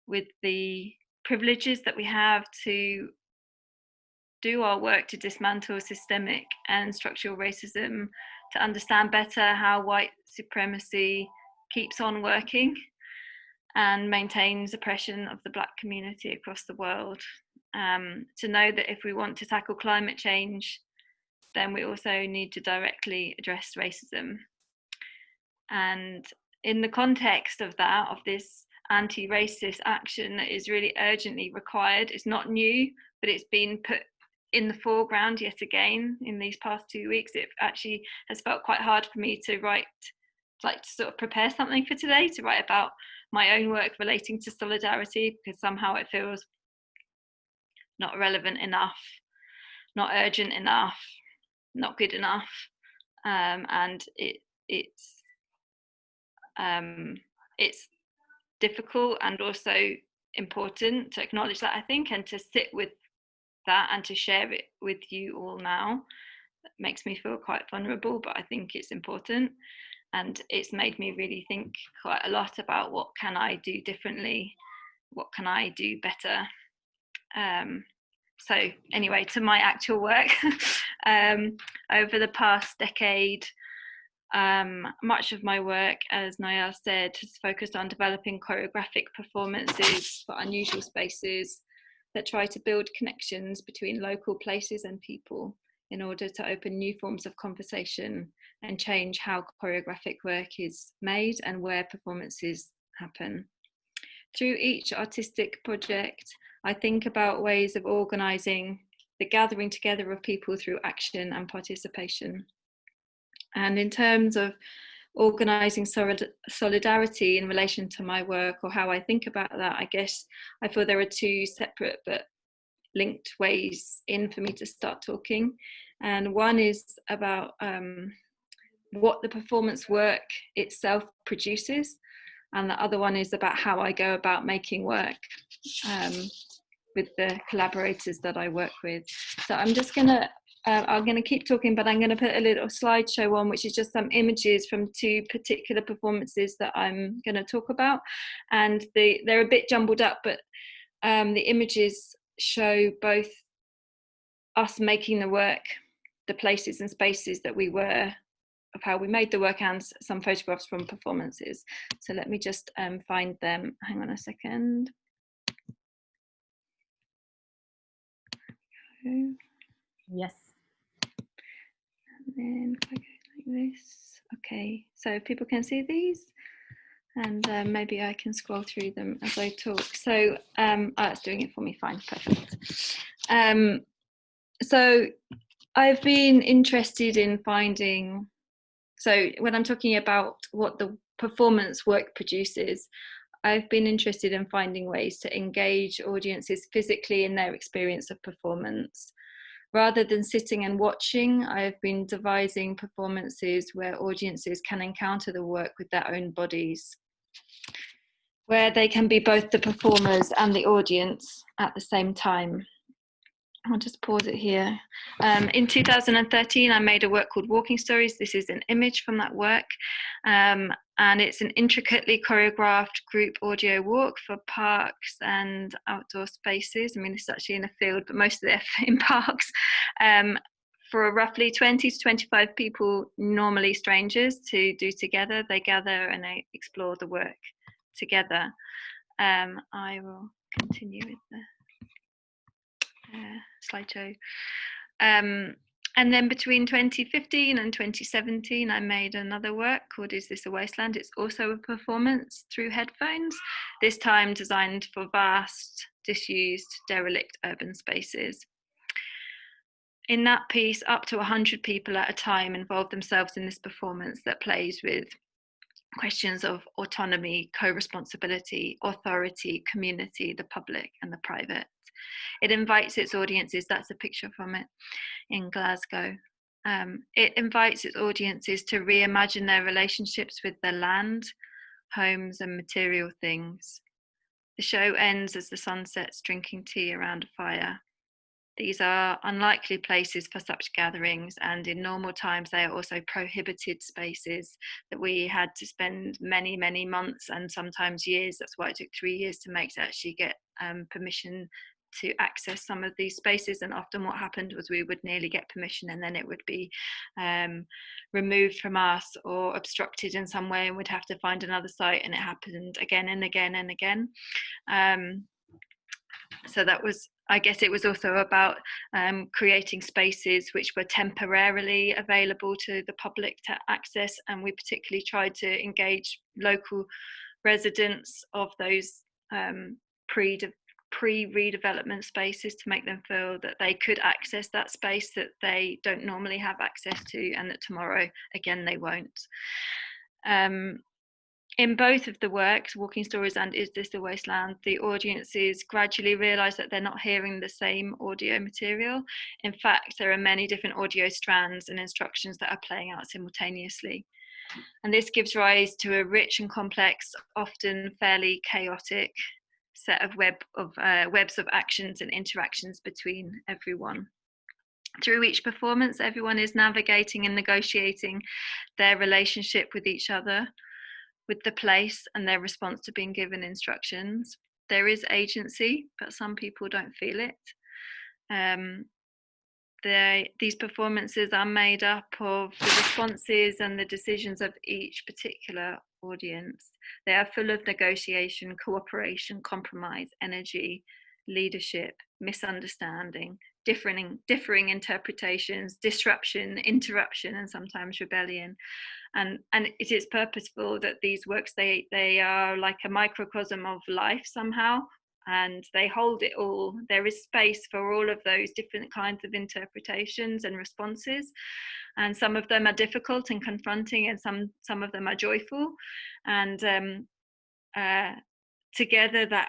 with the privileges that we have to do our work to dismantle systemic and structural racism, to understand better how white supremacy keeps on working and maintains oppression of the Black community across the world. To know that if we want to tackle climate change, then we also need to directly address racism. And in the context of that, of this anti-racist action that is really urgently required, it's not new, but it's been put in the foreground yet again in these past 2 weeks. It actually has felt quite hard for me to write, like to sort of prepare something for today, to write about my own work relating to solidarity, because somehow it feels not relevant enough, not urgent enough, not good enough. And it's difficult and also important to acknowledge that, I think, and to sit with that and to share it with you all now. It makes me feel quite vulnerable, but I think it's important, and it's made me really think quite a lot about what can I do differently, what can I do better. So anyway, to my actual work. Over the past decade, much of my work, as Noyale said, has focused on developing choreographic performances for unusual spaces that try to build connections between local places and people in order to open new forms of conversation and change how choreographic work is made and where performances happen. Through each artistic project, I think about ways of organising the gathering together of people through action and participation. And in terms of organising solidarity in relation to my work, or how I think about that, I guess I feel there are two separate but linked ways in for me to start talking. And one is about what the performance work itself produces, and the other one is about how I go about making work with the collaborators that I work with. So I'm just going to I'm going to keep talking, but I'm going to put a little slideshow on, which is just some images from 2 particular performances that I'm going to talk about. And they're a bit jumbled up, but the images show both us making the work, the places and spaces that we were, of how we made the work, and some photographs from performances. So let me just find them. Hang on a second. Yes. And then if I go like this, okay, so people can see these, and maybe I can scroll through them as I talk. So it's doing it for me, fine, perfect. So I've been interested in finding, so when I'm talking about what the performance work produces, I've been interested in finding ways to engage audiences physically in their experience of performance. Rather than sitting and watching, I've been devising performances where audiences can encounter the work with their own bodies, where they can be both the performers and the audience at the same time. I'll just pause it here. In 2013, I made a work called Walking Stories. This is an image from that work. And it's an intricately choreographed group audio walk for parks and outdoor spaces. I mean, it's actually in a field, but most of it in parks. For roughly 20 to 25 people, normally strangers, to do together. They gather and they explore the work together. I will continue with the slideshow. And then between 2015 and 2017, I made another work called Is This a Wasteland? It's also a performance through headphones, this time designed for vast, disused, derelict urban spaces. In that piece, up to 100 people at a time involved themselves in this performance that plays with questions of autonomy, co-responsibility, authority, community, the public and the private. It invites its audiences, that's a picture from it in Glasgow. It invites its audiences to reimagine their relationships with their land, homes and material things. The show ends as the sun sets, drinking tea around a fire. These are unlikely places for such gatherings, and in normal times they are also prohibited spaces that we had to spend many, many months and sometimes years. That's why it took 3 years to actually get permission to access some of these spaces. And often what happened was we would nearly get permission and then it would be removed from us or obstructed in some way, and we'd have to find another site, and it happened again and again and again. So that was, I guess it was also about creating spaces which were temporarily available to the public to access, and we particularly tried to engage local residents of those pre-redevelopment spaces to make them feel that they could access that space that they don't normally have access to, and that tomorrow again they won't. In both of the works, Walking Stories and Is This a Wasteland, the audiences gradually realise that they're not hearing the same audio material. In fact, there are many different audio strands and instructions that are playing out simultaneously. And this gives rise to a rich and complex, often fairly chaotic set of webs of actions and interactions between everyone. Through each performance, everyone is navigating and negotiating their relationship with each other, with the place and their response to being given instructions. There is agency, but some people don't feel it. These performances are made up of the responses and the decisions of each particular audience. They are full of negotiation, cooperation, compromise, energy, leadership, misunderstanding, differing interpretations, disruption, interruption, and sometimes rebellion. And it is purposeful that these works, they are like a microcosm of life somehow, and they hold it all. There is space for all of those different kinds of interpretations and responses, and some of them are difficult and confronting, and some of them are joyful, and together that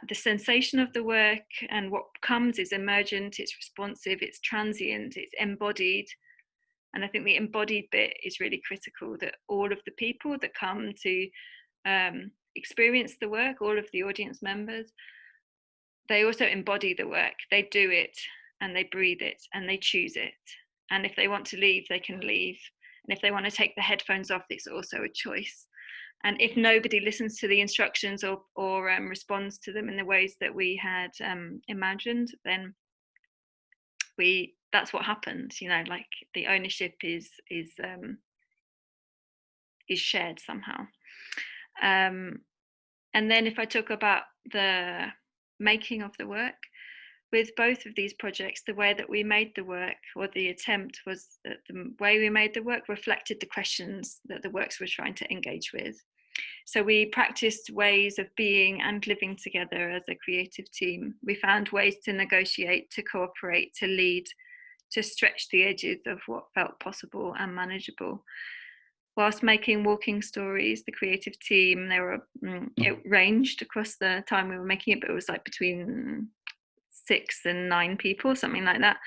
the sensation of the work and what comes is emergent, it's responsive, it's transient, it's embodied. And I think the embodied bit is really critical, that all of the people that come to experience the work, all of the audience members, they also embody the work. They do it. and they breathe it and they choose it. And if they want to leave, they can leave. And if they want to take the headphones off, it's also a choice. And if nobody listens to the instructions or responds to them in the ways that we had imagined, then that's what happens. You know, like the ownership is shared somehow. And then if I talk about the making of the work, with both of these projects, the way that we made the work, or the attempt, was that the way we made the work reflected the questions that the works were trying to engage with. So we practiced ways of being and living together as a creative team. We found ways to negotiate, to cooperate, to lead, to stretch the edges of what felt possible and manageable. Whilst making walking stories, the creative team, it ranged across the time we were making it, but it was like between 6 and 9 people, something like that.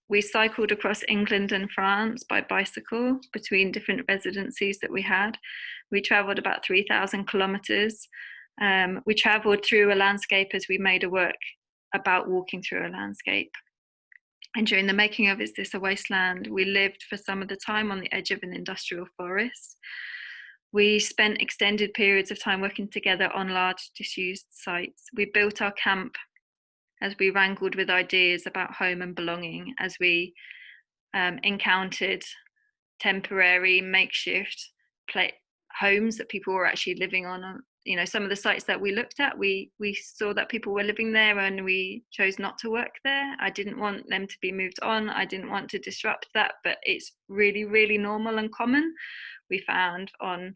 We cycled across England and France by bicycle between different residencies that we had. We travelled about 3,000 kilometres. We travelled through a landscape as we made a work about walking through a landscape. And during the making of Is This a Wasteland, we lived for some of the time on the edge of an industrial forest. We spent extended periods of time working together on large disused sites. We built our camp as we wrangled with ideas about home and belonging, as we encountered temporary makeshift homes that people were actually living on. You know, some of the sites that we looked at, we saw that people were living there and we chose not to work there. I didn't want them to be moved on. I didn't want to disrupt that, but it's really, really normal and common. We found on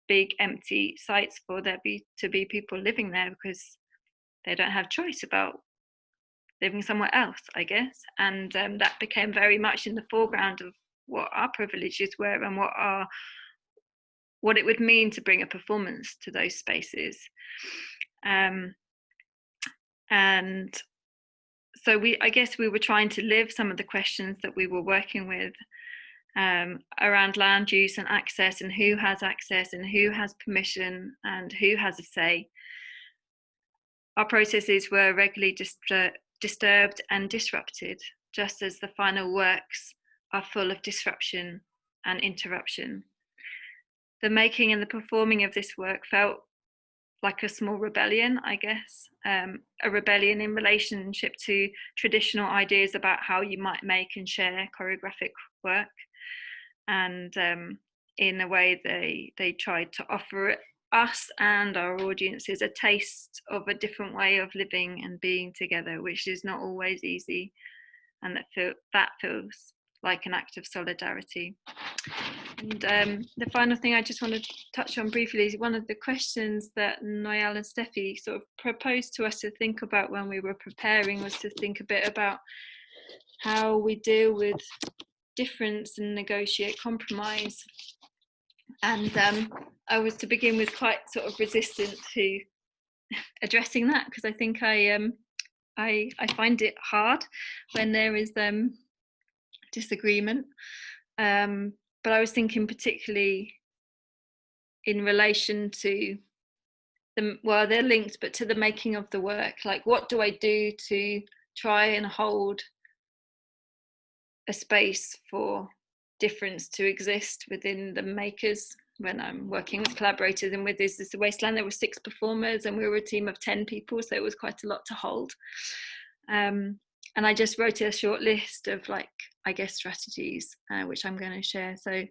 big empty sites for there to be people living there because they don't have choice about living somewhere else, I guess. And that became very much in the foreground of what our privileges were and what it would mean to bring a performance to those spaces. And so I guess we were trying to live some of the questions that we were working with around land use and access, and who has access and who has permission and who has a say. Our processes were regularly disturbed and disrupted, just as the final works are full of disruption and interruption. The making and the performing of this work felt like a small rebellion, I guess, a rebellion in relationship to traditional ideas about how you might make and share choreographic work. And in a way, they tried to offer us and our audiences a taste of a different way of living and being together, which is not always easy, and that feels like an act of solidarity. And the final thing I just want to touch on briefly is one of the questions that Noyale and Steffi sort of proposed to us to think about when we were preparing, was to think a bit about how we deal with difference and negotiate compromise. And I was, to begin with, quite sort of resistant to addressing that, because I think I find it hard when there is disagreement. But I was thinking particularly in relation to they're linked, but to the making of the work. Like, what do I do to try and hold a space for difference to exist within the makers when I'm working with collaborators? And with Is This a Wasteland, there were 6 performers and we were a team of 10 people, so it was quite a lot to hold. And I just wrote a short list of, like, I guess, strategies, which I'm going to share. So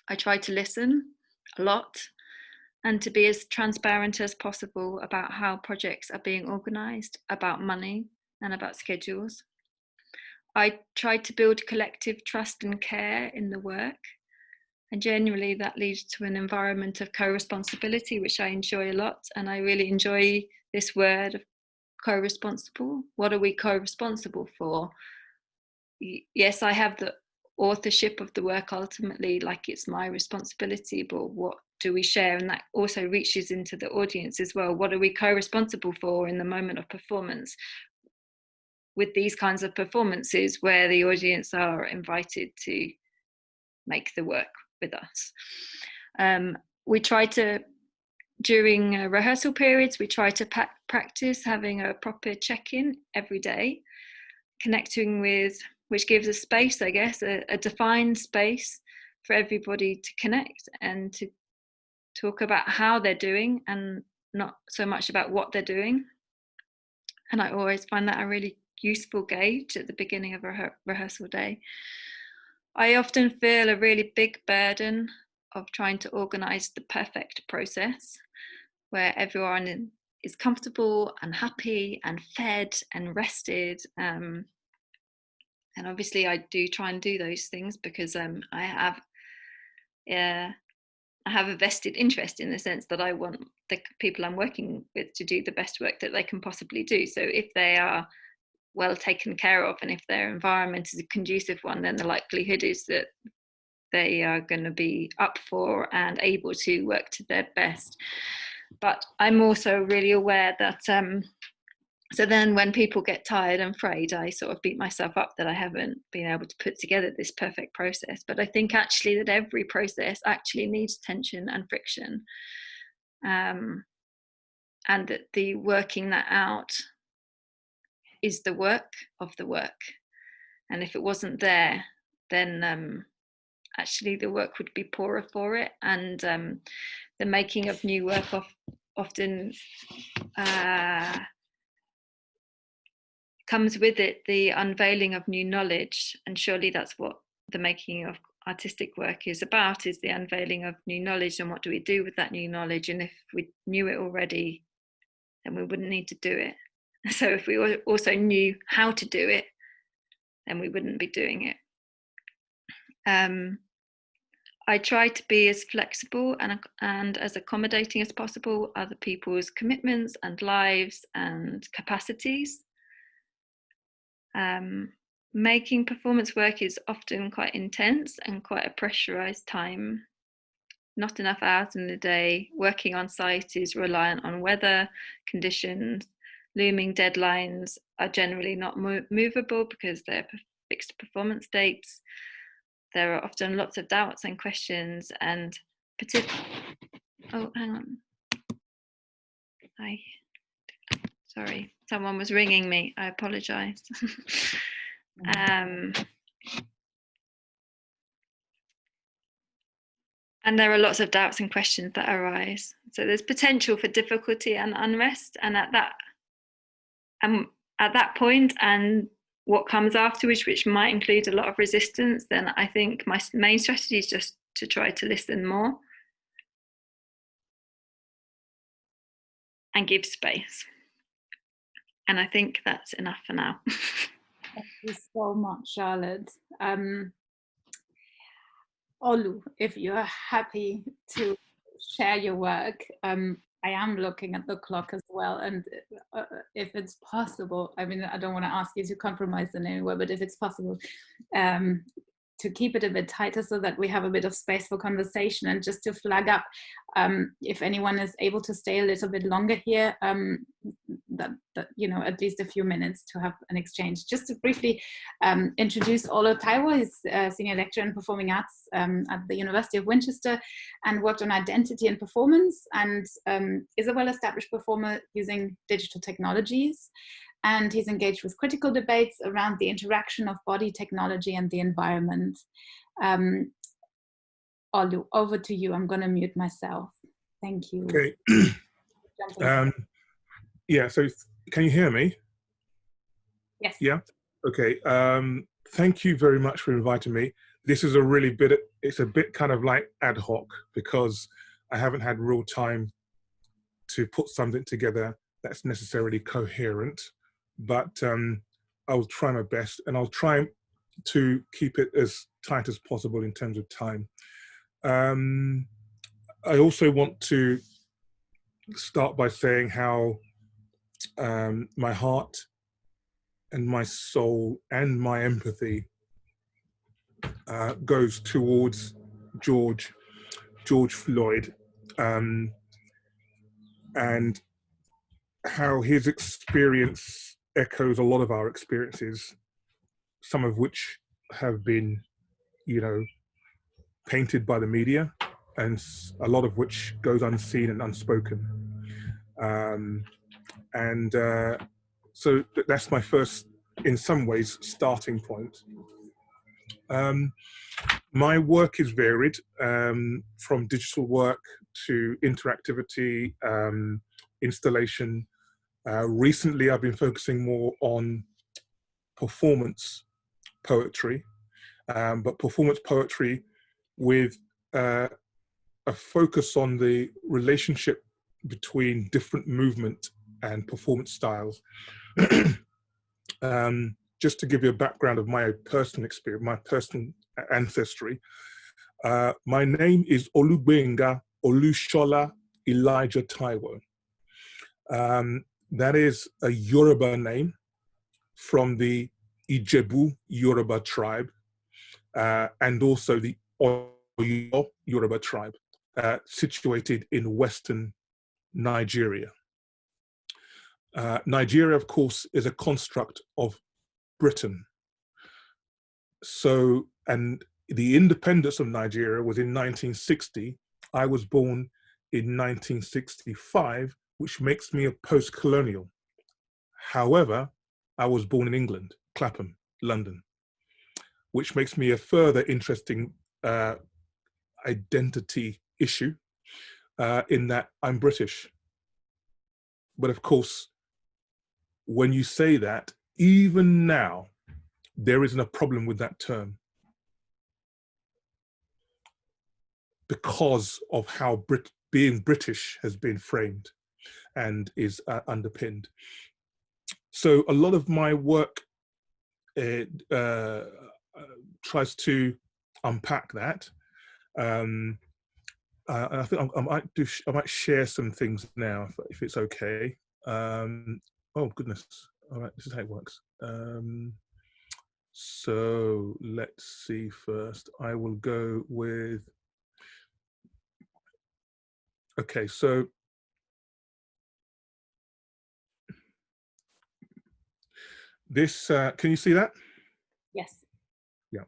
I tried to listen a lot and to be as transparent as possible about how projects are being organised, about money and about schedules. I tried to build collective trust and care in the work. And generally that leads to an environment of co-responsibility, which I enjoy a lot. And I really enjoy this word of co-responsible. What are we co-responsible for? Yes, I have the authorship of the work ultimately, like it's my responsibility, but what do we share? And that also reaches into the audience as well. What are we co-responsible for in the moment of performance? With these kinds of performances where the audience are invited to make the work with us. We try to, during rehearsal periods, we try to practice having a proper check-in every day connecting with, which gives a space, I guess, a defined space for everybody to connect and to talk about how they're doing and not so much about what they're doing. And I always find that a really useful gauge at the beginning of a rehearsal day. I often feel a really big burden of trying to organise the perfect process where everyone is comfortable and happy and fed and rested. And obviously I do try and do those things because I have a vested interest in the sense that I want the people I'm working with to do the best work that they can possibly do. So if they are well taken care of and if their environment is a conducive one, then the likelihood is that they are going to be up for and able to work to their best. But I'm also really aware that so then when people get tired and frayed, I sort of beat myself up that I haven't been able to put together this perfect process. But I think actually that every process actually needs tension and friction, and that the working that out is the work of the work. And if it wasn't there, then actually the work would be poorer for it. And the making of new work often comes with it the unveiling of new knowledge. And surely that's what the making of artistic work is about, is the unveiling of new knowledge. And what do we do with that new knowledge? And if we knew it already, then we wouldn't need to do it. So if we also knew how to do it, then we wouldn't be doing it. I try to be as flexible and as accommodating as possible other people's commitments and lives and capacities. Making performance work is often quite intense and quite a pressurized time. Not enough hours in the day. Working on site is reliant on weather conditions. Looming deadlines are generally not movable because they're fixed performance dates. There are often lots of doubts and questions and oh, hang on. Sorry, someone was ringing me. I apologize. And there are lots of doubts and questions that arise. So there's potential for difficulty and unrest. And at that point, and what comes afterwards, which might include a lot of resistance, then I think my main strategy is just to try to listen more and give space. And I think that's enough for now. Thank you so much, Charlotte. Olu, if you're happy to share your work, I am looking at the clock as well, and if it's possible, I mean, I don't want to ask you to compromise in any way, but if it's possible, to keep it a bit tighter so that we have a bit of space for conversation, and just to flag up, if anyone is able to stay a little bit longer here, that you know, at least a few minutes to have an exchange. Just to briefly introduce Olo Taiwo, is senior lecturer in performing arts at the University of Winchester, and worked on identity and performance, and is a well-established performer using digital technologies. And he's engaged with critical debates around the interaction of body technology and the environment. Olu, over to you. I'm going to mute myself. Thank you. Okay. Yeah, so can you hear me? Yes. Yeah, okay. Thank you very much for inviting me. This is it's a bit kind of like ad hoc because I haven't had real time to put something together that's necessarily coherent. But I'll try my best, and I'll try to keep it as tight as possible in terms of time. I also want to start by saying how my heart and my soul and my empathy goes towards George Floyd, and how his experience echoes a lot of our experiences, some of which have been, you know, painted by the media, and a lot of which goes unseen and unspoken. So that's my first in some ways, starting point. My work is varied, from digital work to interactivity, installation. Recently, I've been focusing more on performance poetry, but performance poetry with a focus on the relationship between different movement and performance styles. Just to give you a background of my personal experience, my personal ancestry, my name is Olubenga Olushola Elijah Taiwo. That is a Yoruba name from the Ijebu Yoruba tribe, and also the Oyo Yoruba tribe, situated in Western Nigeria. Nigeria, of course, is a construct of Britain. So, and the independence of Nigeria was in 1960. I was born in 1965, which makes me a post-colonial. However, I was born in England, Clapham, London, which makes me a further interesting identity issue, in that I'm British. But of course, when you say that, even now, there isn't a problem with that term because of how being British has been framed and is underpinned. So a lot of my work tries to unpack that. I think I might share some things now if it's okay. Oh goodness! All right, this is how it works. So let's see. First, I will go with. Okay, so this. Can you see that? Yes. Yeah.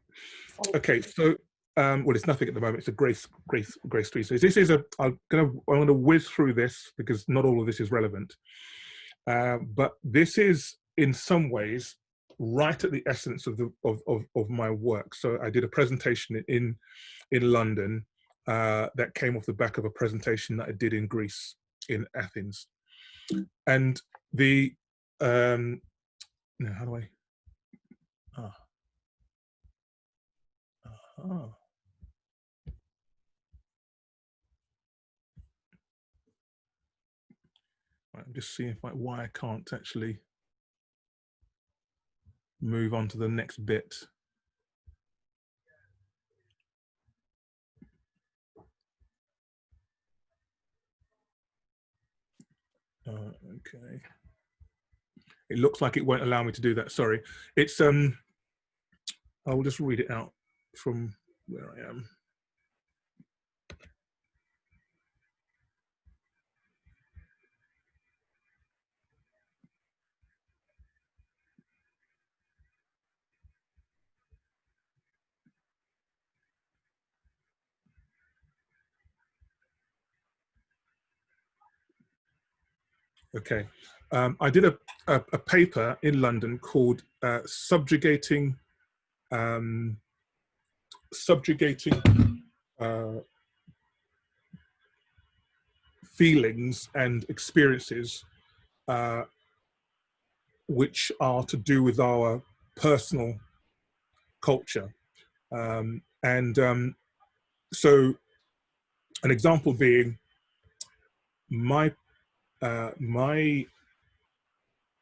Okay, so. Well, it's nothing at the moment. It's a grace tree. So this is I'm gonna whiz through this because not all of this is relevant. But this is in some ways right at the essence of my work. So I did a presentation in London that came off the back of a presentation that I did in Greece, in Athens, and the now how do I? I'm just seeing why I can't actually move on to the next bit. Okay. It looks like it won't allow me to do that. Sorry. It's I will just read it out from where I am. Okay, I did a paper in London called subjugating feelings and experiences which are to do with our personal culture, so an example being my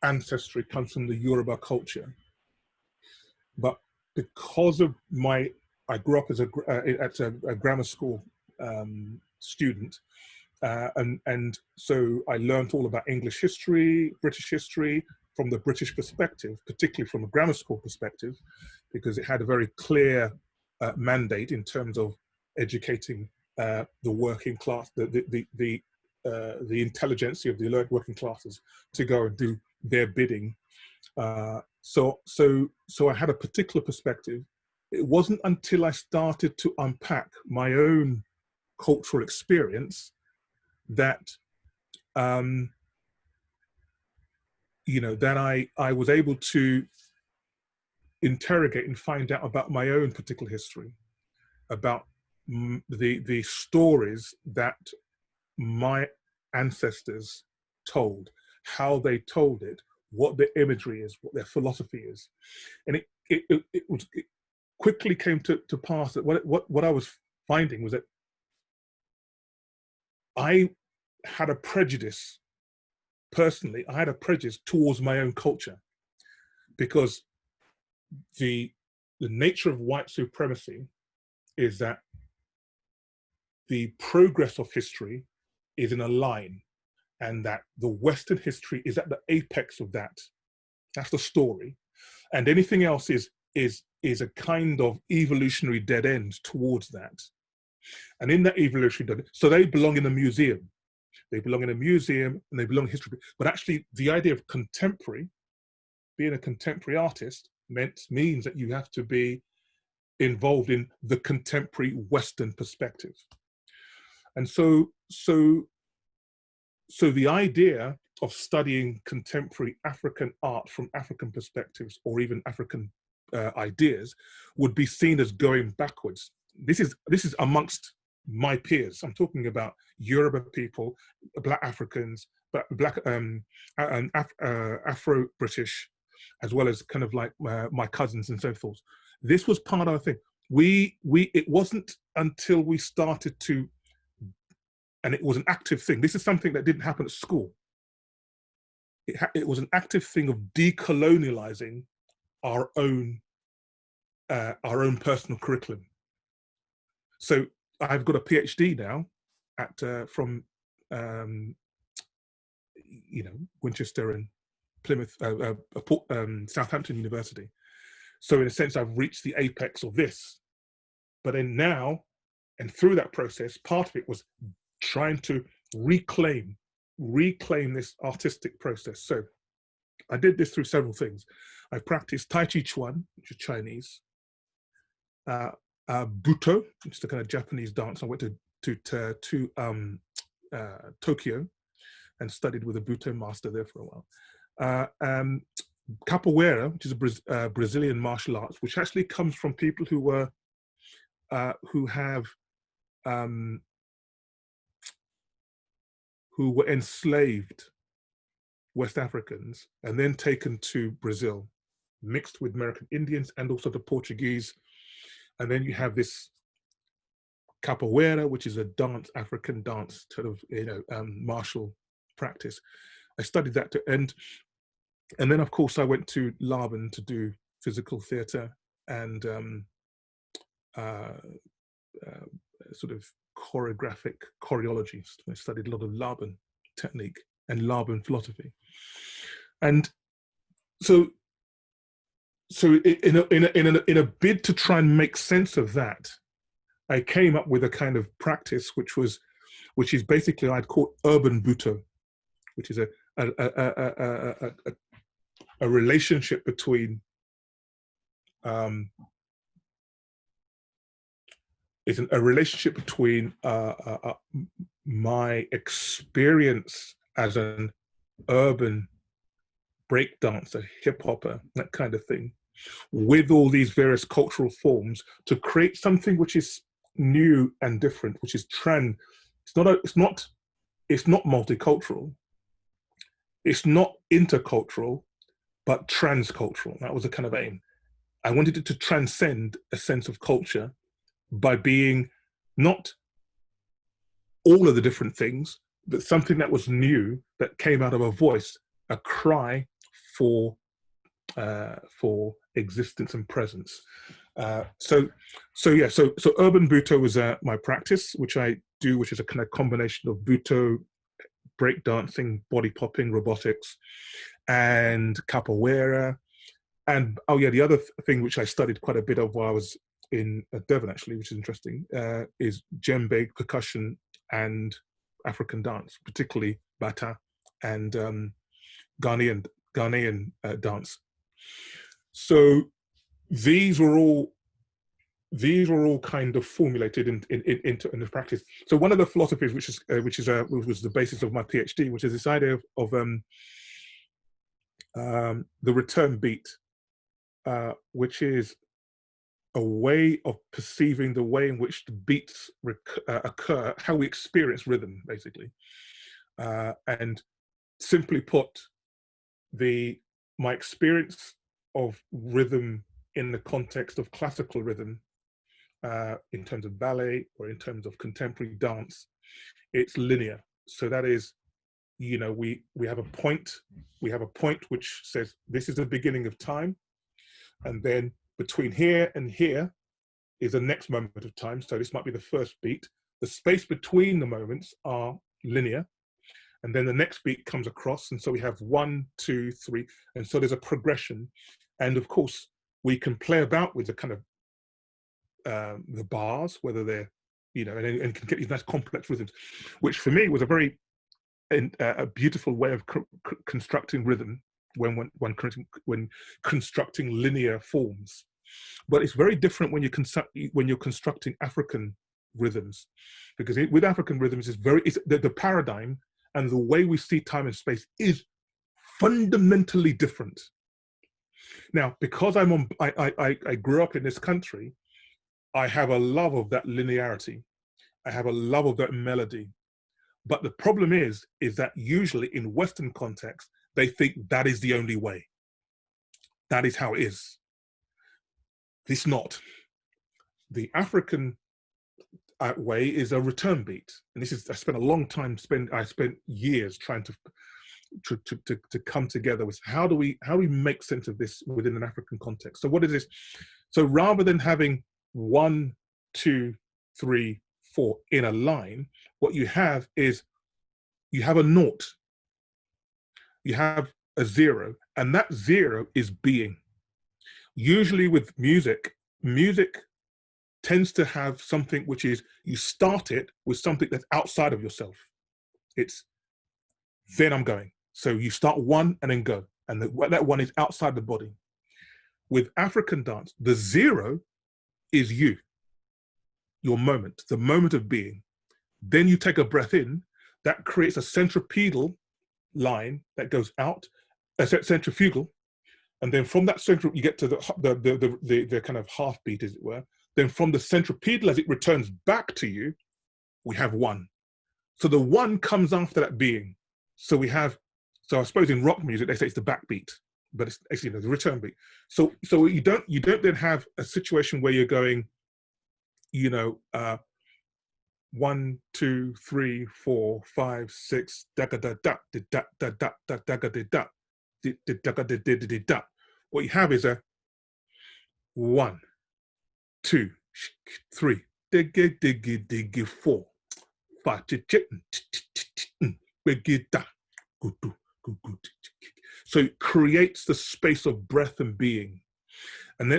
ancestry comes from the Yoruba culture, but because of I grew up as a grammar school student, and so I learned all about English history, British history from the British perspective, particularly from a grammar school perspective, because it had a very clear mandate in terms of educating the working class, the intelligentsia of the alert working classes to go and do their bidding. So I had a particular perspective. It wasn't until I started to unpack my own cultural experience that that I was able to interrogate and find out about my own particular history, about the stories that my ancestors told, how they told it, what their imagery is, what their philosophy is. And it quickly came to pass that what I was finding was that I had a prejudice, personally, I had a prejudice towards my own culture, because the nature of white supremacy is that the progress of history is in a line, and that the Western history is at the apex of that. That's the story. And anything else is a kind of evolutionary dead end towards that. And in that evolutionary dead end, so they belong in a museum. They belong in a museum and they belong in history. But actually the idea of contemporary, being a contemporary artist, means that you have to be involved in the contemporary Western perspective. And so the idea of studying contemporary African art from African perspectives, or even African ideas, would be seen as going backwards. This is amongst my peers. I'm talking about Yoruba people, Black Africans, Black Afro-British, as well as kind of like my cousins and so forth. This was part of the thing. It wasn't until we started to, and it was an active thing. This is something that didn't happen at school. It was an active thing of decolonializing our own personal curriculum. So I've got a PhD now from Winchester and Plymouth, Southampton University. So in a sense, I've reached the apex of this. But then now, and through that process, part of it was trying to reclaim this artistic process. So I did this through several things. I practiced Tai Chi Chuan, which is Chinese, Buto, which is the kind of Japanese dance. I went to Tokyo and studied with a Buto master there for a while. Capoeira, which is a Brazilian martial arts, which actually comes from people who were enslaved West Africans and then taken to Brazil, mixed with American Indians and also the Portuguese. And then you have this capoeira, which is a dance, African dance, sort of, martial practice. I studied that to end. And then, of course, I went to Laban to do physical theatre and sort of choreographic choreology. I studied a lot of Laban technique and Laban philosophy. And so in a bid to try and make sense of that, I came up with a kind of practice which is basically, I'd call urban Buto, which is a relationship between my experience as an urban breakdancer, hip hopper, that kind of thing, with all these various cultural forms to create something which is new and different, which is trend. It's not multicultural. It's not intercultural, but transcultural. That was a kind of aim. I wanted it to transcend a sense of culture by being not all of the different things, but something that was new, that came out of a voice, a cry for existence and presence. So urban Buto was my practice, which I do, which is a kind of combination of Buto, breakdancing, body popping, robotics, and capoeira. And the other thing which I studied quite a bit of while I was in Devon, actually, which is interesting, is djembe, percussion, and African dance, particularly bata and Ghanaian dance. So these were all kind of formulated into the practice. So one of the philosophies which was the basis of my PhD, which is this idea of the return beat which is a way of perceiving the way in which the beats occur, how we experience rhythm, basically. And simply put, my experience of rhythm in the context of classical rhythm, in terms of ballet or in terms of contemporary dance, it's linear. So that is, you know, we have a point which says this is the beginning of time, and then between here and here is the next moment of time. So this might be the first beat. The space between the moments are linear, and then the next beat comes across, and so we have 1, 2, 3, and so there's a progression. And of course, we can play about with the kind of the bars, whether they're, you know, and can get these nice complex rhythms, which for me was a very a beautiful way of constructing rhythm when constructing linear forms. But it's very different when you're constructing African rhythms, because with African rhythms, the paradigm and the way we see time and space is fundamentally different. Now, because I grew up in this country, I have a love of that linearity. I have a love of that melody. But the problem is that usually in Western context, they think that is the only way. That is how it is. It's not. The African way is a return beat. And this is, I spent a long time, I spent years trying to come together with how do we make sense of this within an African context. So what is this? So rather than having 1, 2, 3, 4 in a line, what you have is you have a naught, you have a 0, and that 0 is being. Usually with music tends to have something which is, you start it with something that's outside of yourself. It's, then I'm going. So you start 1 and then go. And that 1 is outside the body. With African dance, the 0 is you, your moment, the moment of being. Then you take a breath in, that creates a centripetal line that goes out, a centrifugal, and then from that central, you get to the kind of half beat, as it were. Then from the centripetal, as it returns back to you, we have 1. So the 1 comes after that being. So we have, so I suppose in rock music, they say it's the backbeat, but it's actually, you know, the return beat. So you don't then have a situation where you're going, you know, 1, 2, 3, 4, 5, 6, da da da da da da da da da da da da da. What you have is a 1, 2, 3, diggy diggy diggy 4, 5, so it creates the space of breath and being, and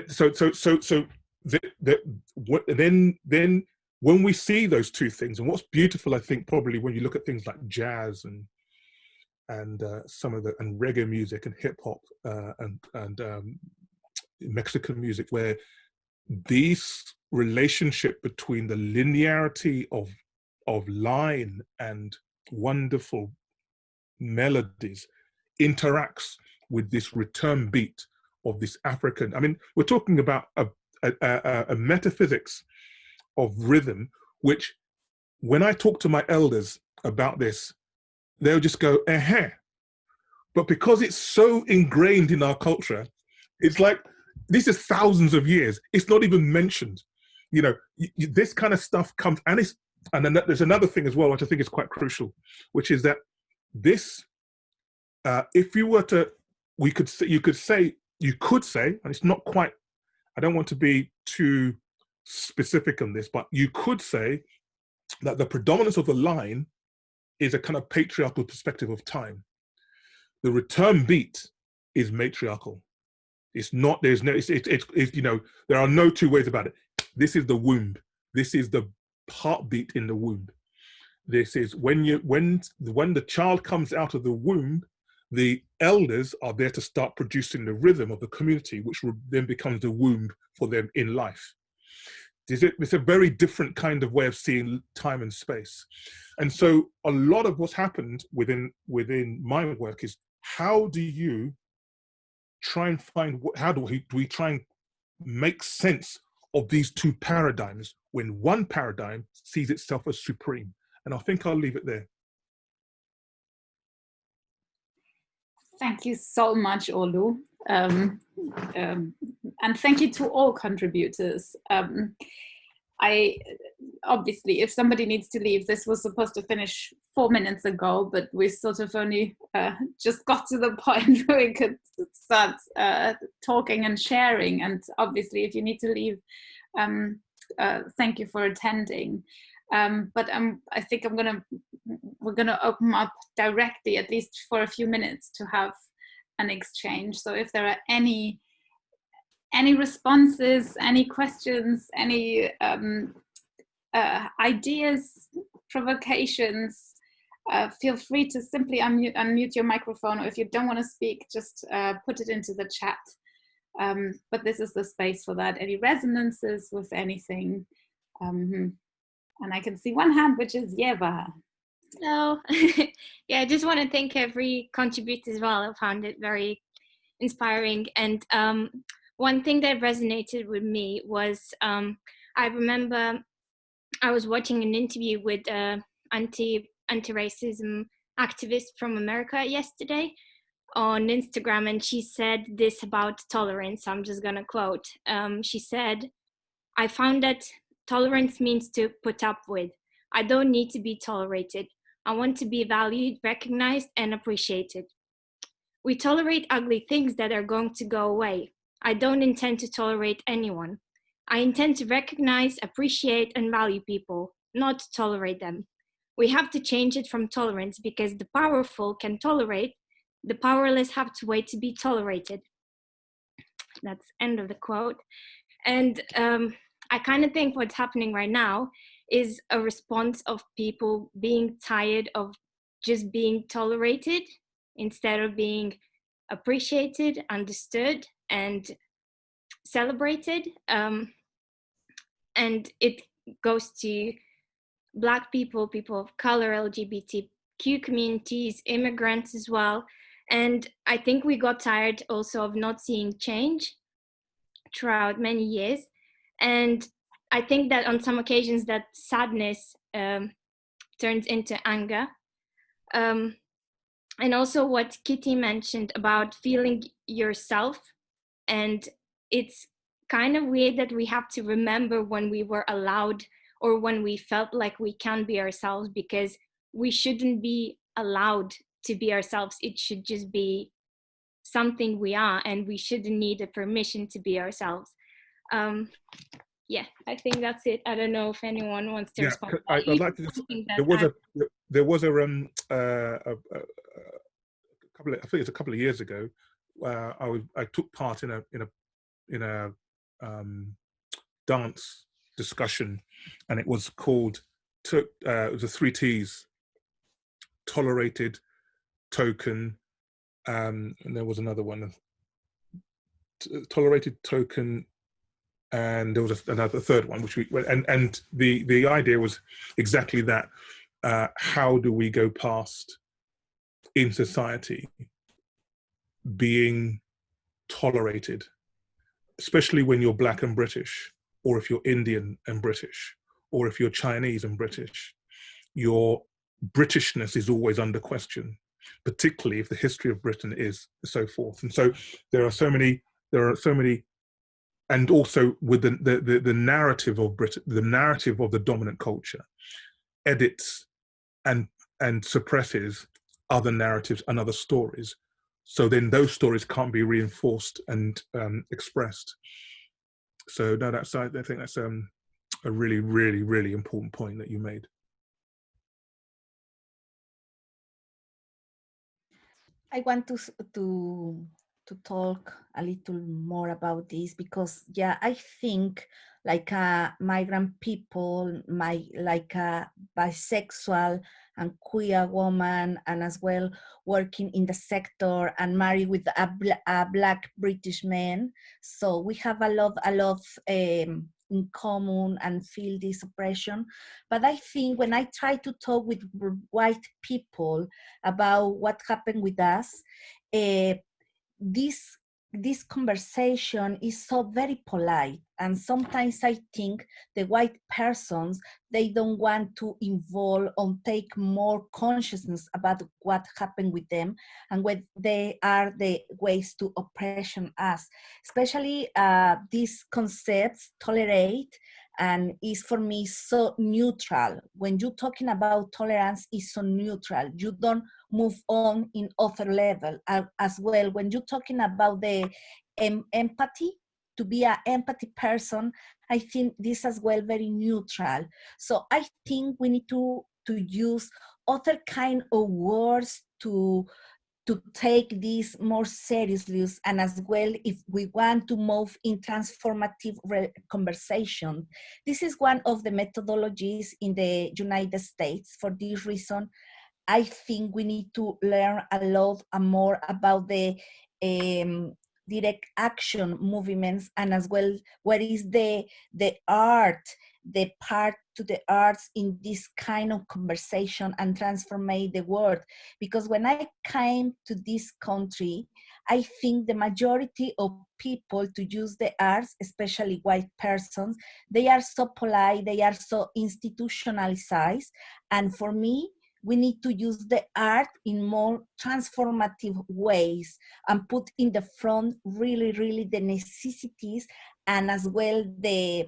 then when we see those two things, and what's beautiful, I think, probably when you look at things like jazz and some of and reggae music and hip hop and Mexican music, where this relationship between the linearity of line and wonderful melodies interacts with this return beat of this African. I mean, we're talking about a metaphysics of rhythm, which when I talk to my elders about this, they'll just go, eh. But because it's so ingrained in our culture, it's like, this is thousands of years. It's not even mentioned. You know, this kind of stuff comes, and then there's another thing as well, which I think is quite crucial, which is that this, if you were to, you could say, and it's not quite, I don't want to be too specific on this, but you could say that the predominance of the line is a kind of patriarchal perspective of time. The return beat is matriarchal. It's not, there's no, it's you know, there are no two ways about it. This is the womb. This is the heartbeat in the womb. This is when the child comes out of the womb, the elders are there to start producing the rhythm of the community, which then becomes the womb for them in life. It's a very different kind of way of seeing time and space. And so a lot of what's happened within my work is, how do you try and find how do we try and make sense of these two paradigms when one paradigm sees itself as supreme. And I think I'll leave it there. Thank you so much, Olu. And thank you to all contributors. I obviously, if somebody needs to leave, this was supposed to finish 4 minutes ago, but we sort of only just got to the point where we could start talking and sharing. And obviously, if you need to leave, thank you for attending. But I think we're gonna open up directly, at least for a few minutes, to have an exchange. So if there are any responses, any questions, any ideas, provocations, feel free to simply unmute your microphone, or if you don't want to speak, just put it into the chat. But this is the space for that. Any resonances with anything? And I can see one hand, which is Yeva. Hello. Yeah, I just want to thank every contributor as well. I found it very inspiring. And one thing that resonated with me was I remember I was watching an interview with anti-racism activist from America yesterday on Instagram, and she said this about tolerance. I'm just gonna quote. She said, "I found that tolerance means to put up with. I don't need to be tolerated. I want to be valued, recognized, and appreciated. We tolerate ugly things that are going to go away. I don't intend to tolerate anyone. I intend to recognize, appreciate, and value people, not tolerate them. We have to change it from tolerance because the powerful can tolerate, the powerless have to wait to be tolerated." That's end of the quote. And I kind of think what's happening right now is a response of people being tired of just being tolerated instead of being appreciated, understood, and celebrated. And it goes to Black people, people of color, LGBTQ communities, immigrants as well. And I think we got tired also of not seeing change throughout many years. And I think that on some occasions that sadness turns into anger. And also what Kitty mentioned about feeling yourself. And it's kind of weird that we have to remember when we were allowed or when we felt like we can be ourselves, because we shouldn't be allowed to be ourselves. It should just be something we are, and we shouldn't need a permission to be ourselves. Yeah, I think that's it. I don't know if anyone wants to respond. I'd like to just, there was a couple of, I think it's a couple of years ago, I took part in a dance discussion, and it was called it was the 3 T's: tolerated, token, and there was another one, tolerated, token, and there was another third one, which and the idea was exactly that. How do we go past in society being tolerated, especially when you're Black and British, or if you're Indian and British, or if you're Chinese and British? Your Britishness is always under question, particularly if the history of Britain is so forth. And so there are so many, and also with the narrative of Britain, the narrative of the dominant culture edits and suppresses other narratives and other stories. So then those stories can't be reinforced and expressed. So no, I think that's a really, really, really important point that you made. I want to talk a little more about this because, yeah, I think like a migrant people, like a bisexual and queer woman, and as well working in the sector and married with a Black British man. So we have a lot in common and feel this oppression. But I think when I try to talk with white people about what happened with us, this this conversation is so very polite, and sometimes I think the white persons, they don't want to involve or take more consciousness about what happened with them and what they are the ways to oppression us, especially these concepts tolerate and is for me so neutral. When you're talking about tolerance, is so neutral. You don't move on in other level as well. When you're talking about the empathy, to be an empathy person, I think this as well very neutral. So I think we need to use other kind of words to take this more seriously, and as well if we want to move in transformative conversation. This is one of the methodologies in the United States. For this reason, I think we need to learn a lot more about the direct action movements, and as well what is the art, the part to the arts in this kind of conversation and transform the world. Because when I came to this country, I think the majority of people to use the arts, especially white persons, they are so polite, they are so institutionalized, and for me, we need to use the art in more transformative ways and put in the front really, really the necessities, and as well the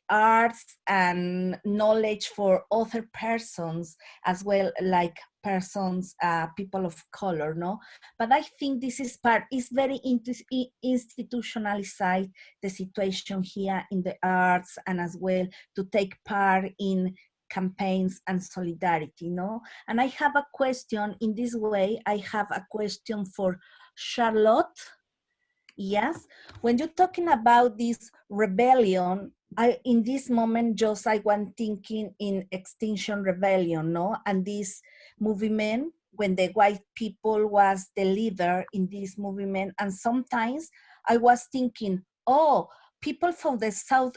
arts and knowledge for other persons as well, like persons, people of color, no? But I think this is very institutionalized, the situation here in the arts, and as well to take part in campaigns and solidarity, no? And I have a question in this way. I have a question for Charlotte. Yes, when you're talking about this rebellion, in this moment, just I was thinking in Extinction Rebellion, no? And this movement, when the white people was the leader in this movement, and sometimes I was thinking, oh, people from the South,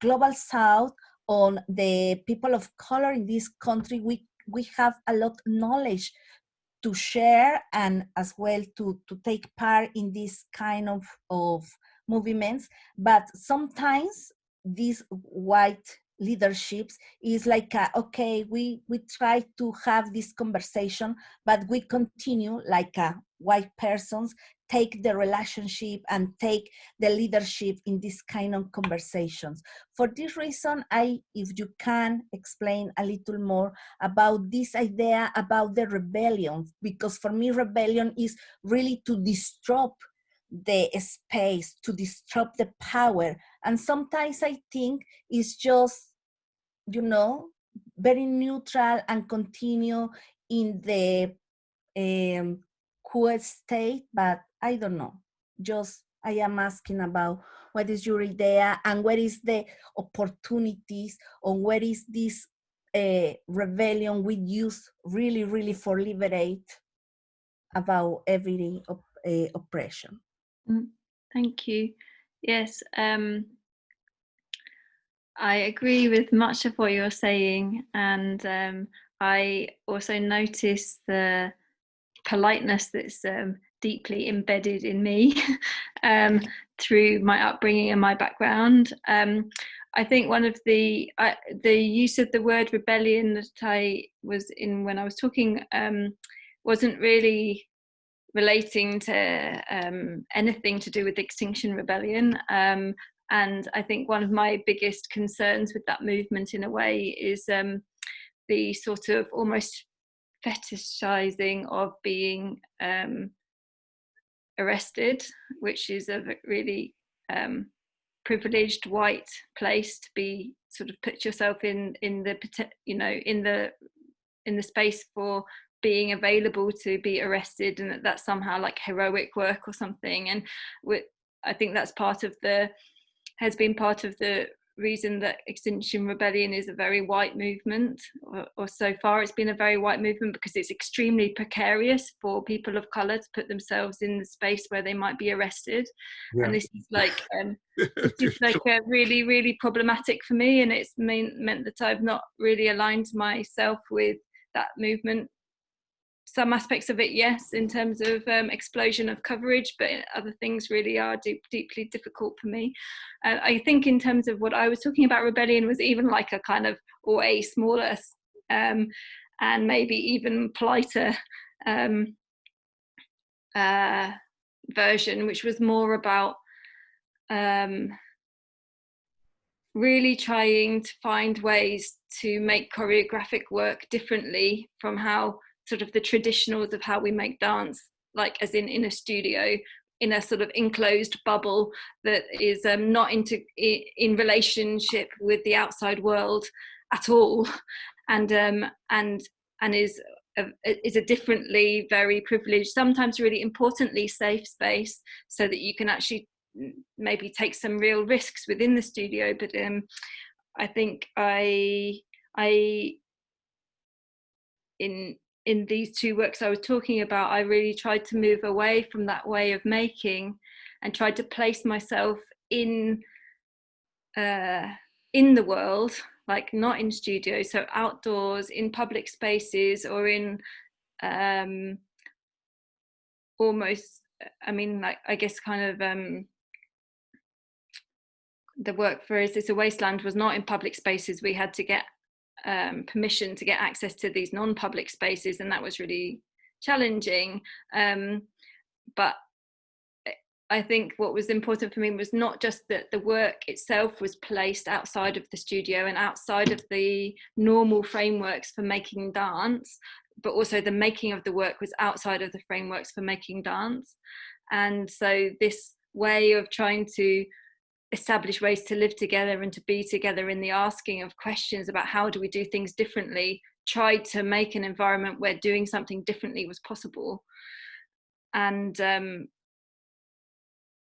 global South, on the people of color in this country, we have a lot of knowledge to share, and as well to take part in this kind of movements. But sometimes these white leaderships is like, okay, we try to have this conversation, but we continue like white persons take the relationship and take the leadership in this kind of conversations. For this reason, if you can explain a little more about this idea about the rebellion, because for me, rebellion is really to disrupt the space, to disrupt the power. And sometimes I think it's just, very neutral and continue in the quiet state, but I don't know. Just I am asking about what is your idea and what is the opportunities, or what is this rebellion we use really, really for liberate about every oppression. Thank you. Yes, I agree with much of what you're saying, and I also notice the politeness that's deeply embedded in me through my upbringing and my background. I think one of the use of the word rebellion that I was in when I was talking wasn't really relating to anything to do with Extinction Rebellion. And I think one of my biggest concerns with that movement in a way is the sort of almost fetishizing of being arrested, which is a really privileged white place to be sort of put yourself in the space for being available to be arrested, and that's somehow like heroic work or something. And I think that's has been part of the reason that Extinction Rebellion is a very white movement, or so far it's been a very white movement, because it's extremely precarious for people of color to put themselves in the space where they might be arrested. Yeah. And this is like really, really problematic for me, and it's meant that I've not really aligned myself with that movement some aspects of it, yes, in terms of explosion of coverage, but other things really are deeply difficult for me. I think in terms of what I was talking about, rebellion was even like a kind of, or a smaller and maybe even politer version, which was more about really trying to find ways to make choreographic work differently from how sort of the traditionals of how we make dance, like as in a studio, in a sort of enclosed bubble that is not in relationship with the outside world at all, and is a differently very privileged, sometimes really importantly safe space, so that you can actually maybe take some real risks within the studio. But I think in these two works I was talking about, I really tried to move away from that way of making and tried to place myself in the world, like not in studios, so outdoors, in public spaces, or in almost, I mean, like, I guess kind of the work for Is This a Wasteland was not in public spaces. We had to get permission to get access to these non-public spaces, and that was really challenging. But I think what was important for me was not just that the work itself was placed outside of the studio and outside of the normal frameworks for making dance, but also the making of the work was outside of the frameworks for making dance. And so this way of trying to establish ways to live together and to be together in the asking of questions about how do we do things differently, tried to make an environment where doing something differently was possible. And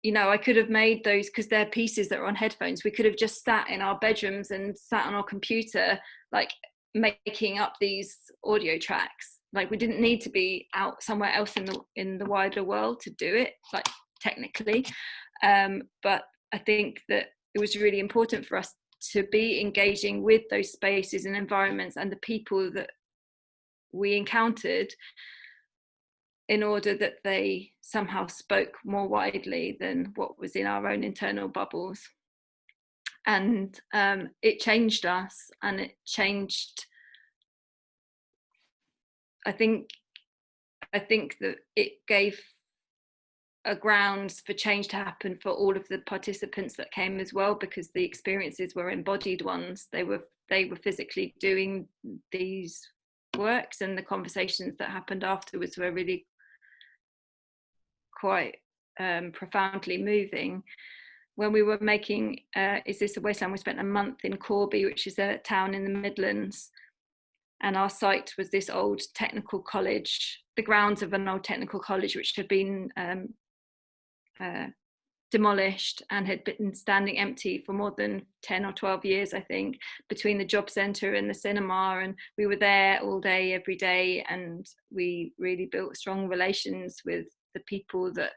you know, I could have made those, because they're pieces that are on headphones, we could have just sat in our bedrooms and sat on our computer, like making up these audio tracks. Like, we didn't need to be out somewhere else in the wider world to do it, like technically. But I think that it was really important for us to be engaging with those spaces and environments and the people that we encountered, in order that they somehow spoke more widely than what was in our own internal bubbles. And it changed us, and it changed, I think that it gave a grounds for change to happen for all of the participants that came as well, because the experiences were embodied ones. They were physically doing these works, and the conversations that happened afterwards were really quite profoundly moving. When we were making Is This a Wasteland, we spent a month in Corby, which is a town in the Midlands, and our site was this old technical college, the grounds of an old technical college which had been demolished and had been standing empty for more than 10 or 12 years, I think, between the job centre and the cinema. And we were there all day, every day, and we really built strong relations with the people that,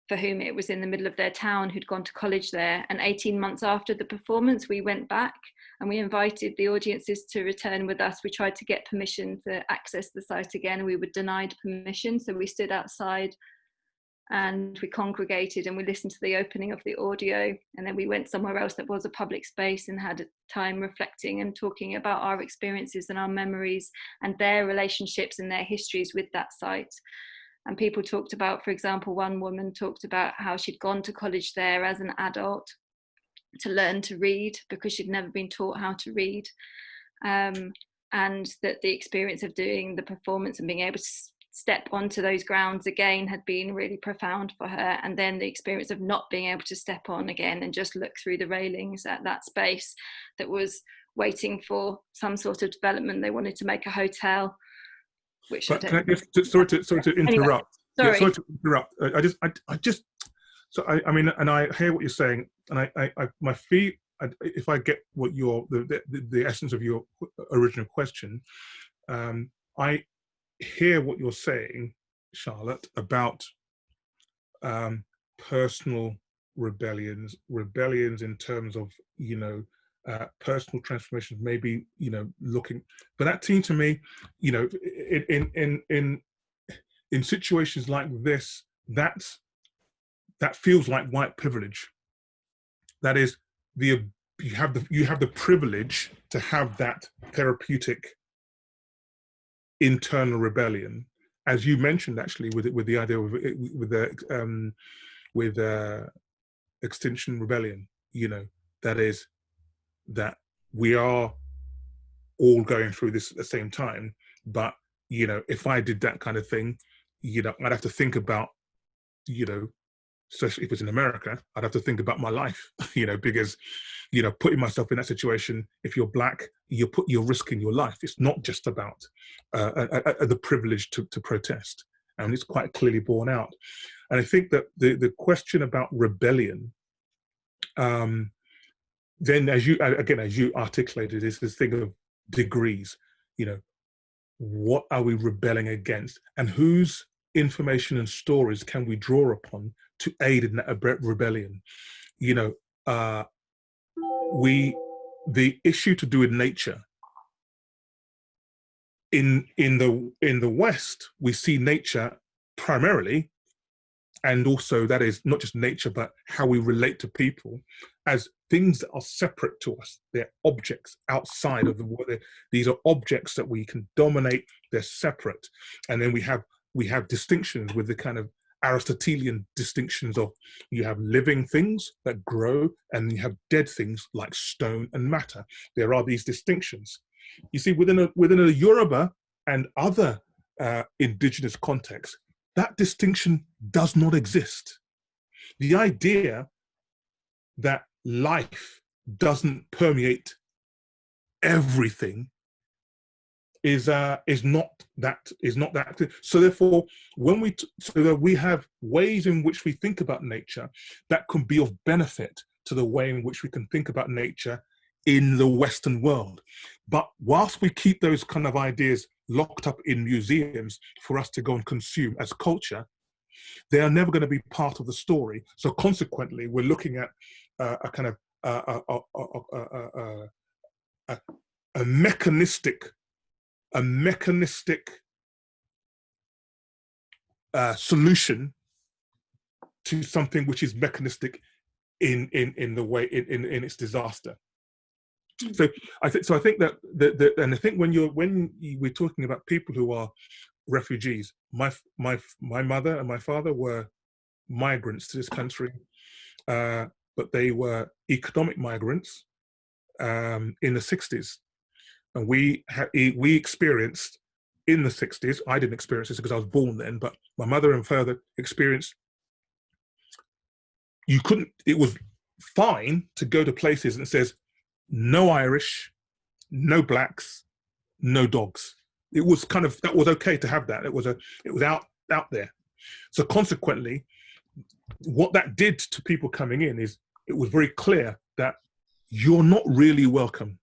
for whom it was in the middle of their town, who'd gone to college there. And 18 months after the performance, we went back and we invited the audiences to return with us. We tried to get permission to access the site again, and we were denied permission. So we stood outside and we congregated and we listened to the opening of the audio, and then we went somewhere else that was a public space and had a time reflecting and talking about our experiences and our memories and their relationships and their histories with that site. And people talked about, for example, one woman talked about how she'd gone to college there as an adult to learn to read because she'd never been taught how to read, and that the experience of doing the performance and being able to step onto those grounds again had been really profound for her. And then the experience of not being able to step on again and just look through the railings at that space that was waiting for some sort of development. They wanted to make a hotel, which but can I just, sorry to interrupt. Anyway, sorry. Yeah, sorry to interrupt. I mean, and I hear what you're saying, and my feet, if I get what the essence of your original question, I hear what you're saying, Charlotte, about personal rebellions in terms of, you know, personal transformation, maybe, you know, looking, but that seemed to me, you know, in situations like this, that feels like white privilege. That is, you have the privilege to have that therapeutic internal rebellion, as you mentioned, actually, with the idea of with Extinction Rebellion. You know, that is, that we are all going through this at the same time. But, you know, if I did that kind of thing, you know, I'd have to think about, you know, especially if it's in America, I'd have to think about my life, you know, because, you know, putting myself in that situation, if you're Black, you're risking your life. It's not just about the privilege to protest. And it's quite clearly borne out. And I think that the question about rebellion, then as you articulated, is this thing of degrees. You know, what are we rebelling against, and whose information and stories can we draw upon to aid in that rebellion? You know, the issue to do with nature. In the West, we see nature primarily, and also that is not just nature, but how we relate to people, as things that are separate to us. They're objects outside of the world. These are objects that we can dominate. They're separate, and then we have distinctions with the kind of Aristotelian distinctions of, you have living things that grow, and you have dead things like stone and matter. There are these distinctions. You see, within a Yoruba and other indigenous contexts, that distinction does not exist. The idea that life doesn't permeate everything is not that. So therefore, we have ways in which we think about nature that can be of benefit to the way in which we can think about nature in the Western world. But whilst we keep those kind of ideas locked up in museums for us to go and consume as culture, they are never going to be part of the story. So consequently, we're looking at a kind of a mechanistic solution to something which is mechanistic in its disaster. So I think that and I think when we're talking about people who are refugees, my mother and my father were migrants to this country, but they were economic migrants in the 60s, and we experienced in the 60s. I didn't experience this because I was born then, but my mother and father experienced. It was fine to go to places and it says, no Irish, no Blacks, no dogs. It was kind of, that was okay to have that. It was out there. So consequently, what that did to people coming in is, it was very clear that you're not really welcome.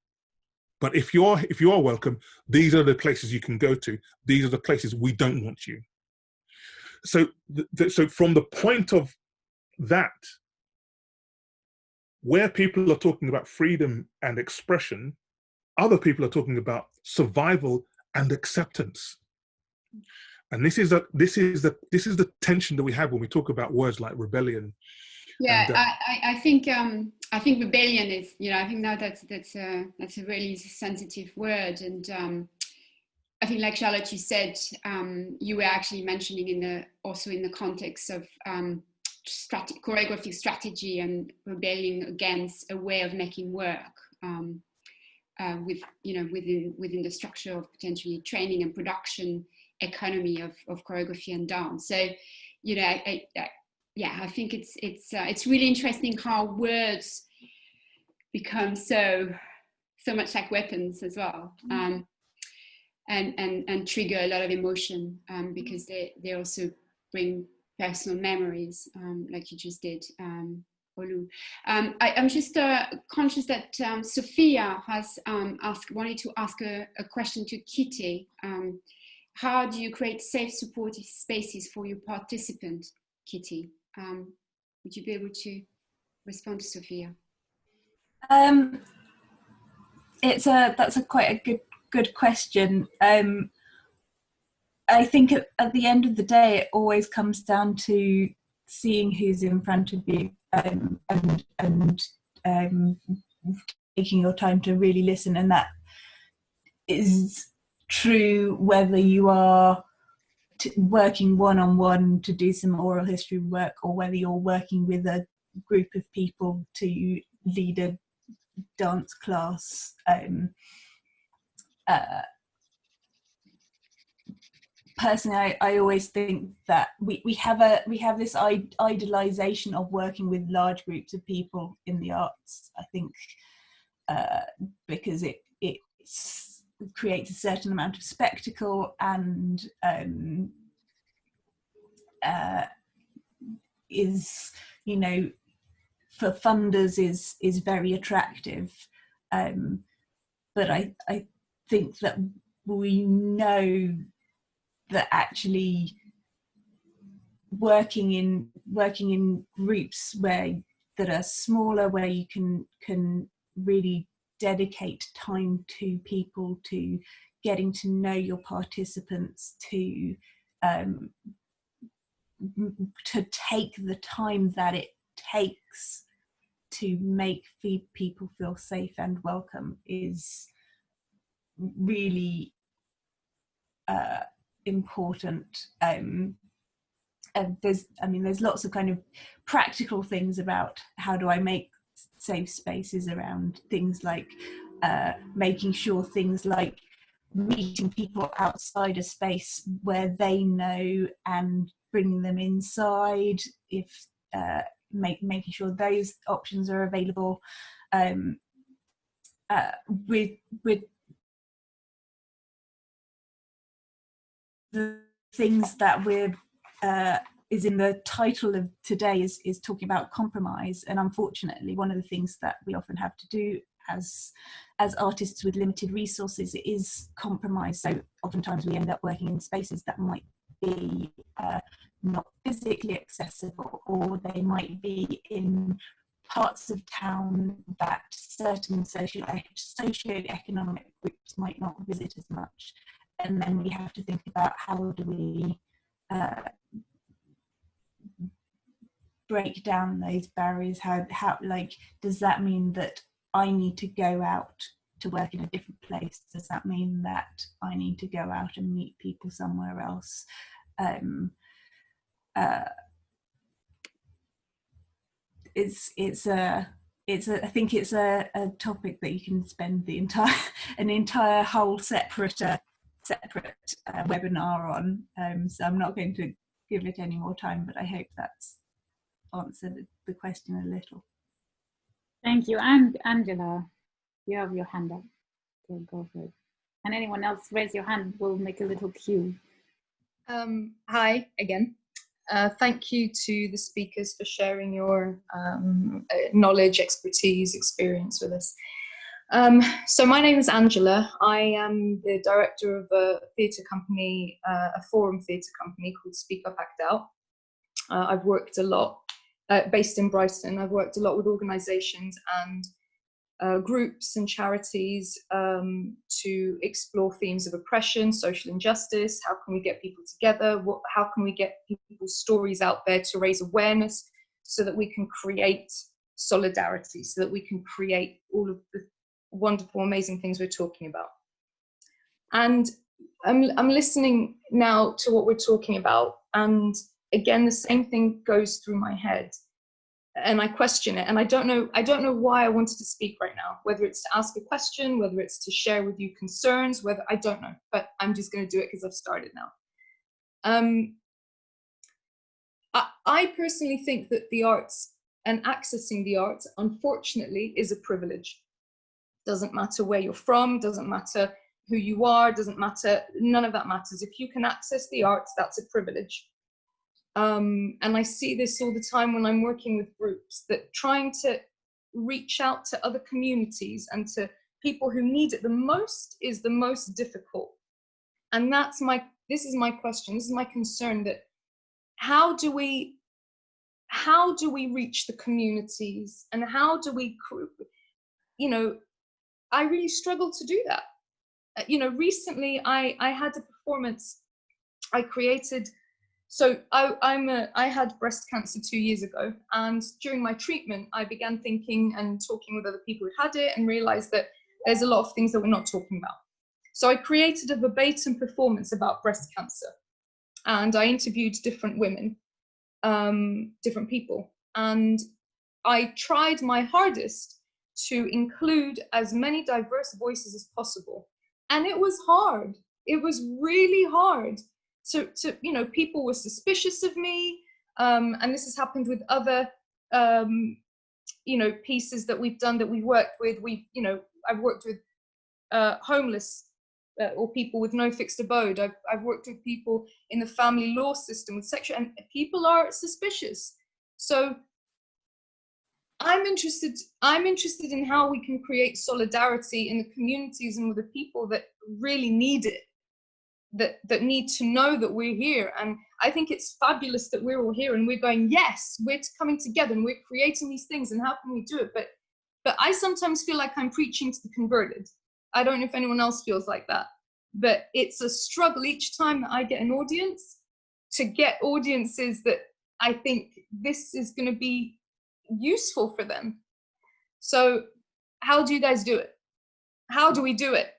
But if you are welcome, these are the places you can go to. These are the places we don't want you. So from the point of that, where people are talking about freedom and expression, other people are talking about survival and acceptance. And this is the tension that we have when we talk about words like rebellion. Yeah, and, I think rebellion is, you know, I think now that's a really sensitive word, and I think, like Charlotte, you said, you were actually mentioning also in the context of choreographic strategy and rebelling against a way of making work, within the structure of potentially training and production economy of choreography and dance. So, you know, I think it's really interesting how words become so much like weapons as well, and trigger a lot of emotion, because they also bring personal memories, like you just did, Olu. I'm just conscious that Sophia has wanted to ask a question to Kitty. How do you create safe, supportive spaces for your participants, Kitty? Would you be able to respond to Sophia? that's quite a good question. I think at the end of the day, it always comes down to seeing who's in front of you, and taking your time to really listen. And that is true whether you are working one-on-one to do some oral history work, or whether you're working with a group of people to lead a dance class. Personally, I always think that we have this idealization of working with large groups of people in the arts. I think because it creates a certain amount of spectacle, and is, you know, for funders is very attractive. But I think that we know that actually working in groups that are smaller, where you can really dedicate time to people, to getting to know your participants, to take the time that it takes to make people feel safe and welcome, is really important. And there's lots of kind of practical things about how do I make safe spaces around things like making sure things like meeting people outside a space where they know and bringing them inside, if making sure those options are available. With the things that we're is in the title of today is talking about compromise, and unfortunately one of the things that we often have to do as artists with limited resources is compromise. So oftentimes we end up working in spaces that might be not physically accessible, or they might be in parts of town that certain socio-economic groups might not visit as much. And then we have to think about how do we break down those barriers. How like, does that mean that I need to go out to work in a different place? Does that mean that I need to go out and meet people somewhere else? I think it's a topic that you can spend an entire whole separate webinar on. So I'm not going to give it any more time, but I hope that's answered the question a little. Thank you. And Angela, you have your hand up, so go for it. And anyone else, raise your hand, we'll make a little queue. Hi again. Thank you to the speakers for sharing your knowledge, expertise, experience with us. So my name is Angela. I am the director of a theatre company, a forum theatre company called Speak Up Act Out. I've worked a lot, based in Brighton. I've worked a lot with organisations and groups and charities to explore themes of oppression, social injustice. How can we get people together? How can we get people's stories out there to raise awareness, so that we can create solidarity, so that we can create all of the wonderful, amazing things we're talking about. And I'm listening now to what we're talking about, and again, the same thing goes through my head. And I question it, and I don't know why I wanted to speak right now, whether it's to ask a question, whether it's to share with you concerns, I don't know, but I'm just going to do it because I've started now. I personally think that the arts and accessing the arts, unfortunately, is a privilege. Doesn't matter where you're from, doesn't matter who you are, doesn't matter, none of that matters. If you can access the arts, that's a privilege. And I see this all the time when I'm working with groups, that trying to reach out to other communities and to people who need it the most is the most difficult. And this is my question, this is my concern, that how do we reach the communities, and how do we, I really struggle to do that. You know, recently I had a performance I created. So I had breast cancer 2 years ago, and during my treatment, I began thinking and talking with other people who had it, and realized that there's a lot of things that we're not talking about. So I created a verbatim performance about breast cancer, and I interviewed different women, different people, and I tried my hardest to include as many diverse voices as possible. And it was hard. It was really hard. To you know, people were suspicious of me, and this has happened with other you know, pieces that we've done, that we've worked with. You know, I've worked with homeless or people with no fixed abode. I've worked with people in the family law system with sexual, and people are suspicious. So I'm interested in how we can create solidarity in the communities and with the people that really need it, that need to know that we're here. And I think it's fabulous that we're all here and we're going, yes, we're coming together and we're creating these things, and how can we do it? But I sometimes feel like I'm preaching to the converted. I don't know if anyone else feels like that, but it's a struggle each time that I get an audience, to get audiences that I think this is going to be useful for them. So how do you guys do it? How do we do it?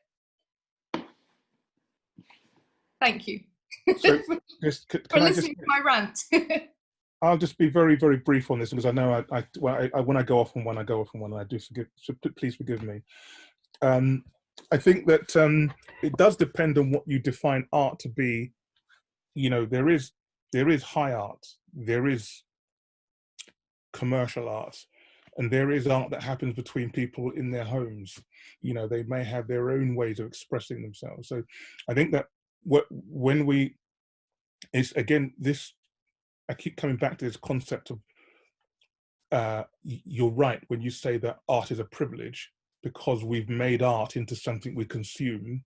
Thank you So, for listening to my rant. I'll just be very, very brief on this, because I know when I go off on one, I go off on one, and I do forgive. So please forgive me. I think that it does depend on what you define art to be. You know, there is high art, there is commercial art, and there is art that happens between people in their homes. You know, they may have their own ways of expressing themselves. So I think that when we, it's again, this, I keep coming back to this concept of, you're right when you say that art is a privilege, because we've made art into something we consume,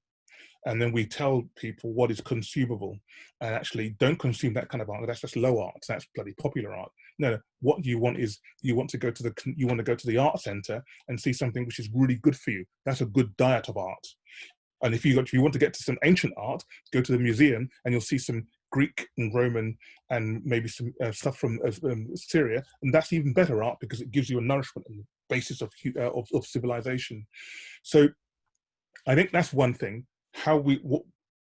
and then we tell people what is consumable, and actually don't consume that kind of art. That's just low art. That's bloody popular art. No, what you want is, you want to go to the art center and see something which is really good for you. That's a good diet of art. And if you want to get to some ancient art, go to the museum and you'll see some Greek and Roman and maybe some stuff from Syria, and that's even better art, because it gives you a nourishment and the basis of civilization. So I think that's one thing, how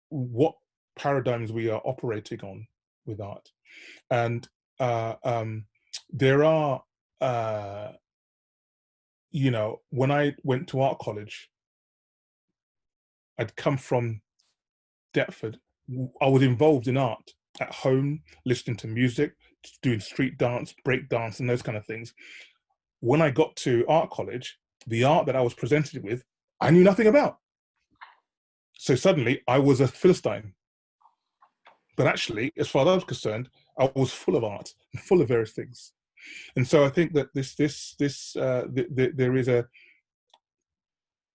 what paradigms we are operating on with art. And there are, you know, when I went to art college, I'd come from Deptford. I was involved in art at home, listening to music, doing street dance, break dance, and those kind of things. When I got to art college, the art that I was presented with, I knew nothing about. So suddenly I was a Philistine. But actually, as far as I was concerned, I was full of art, full of various things. And so I think that there is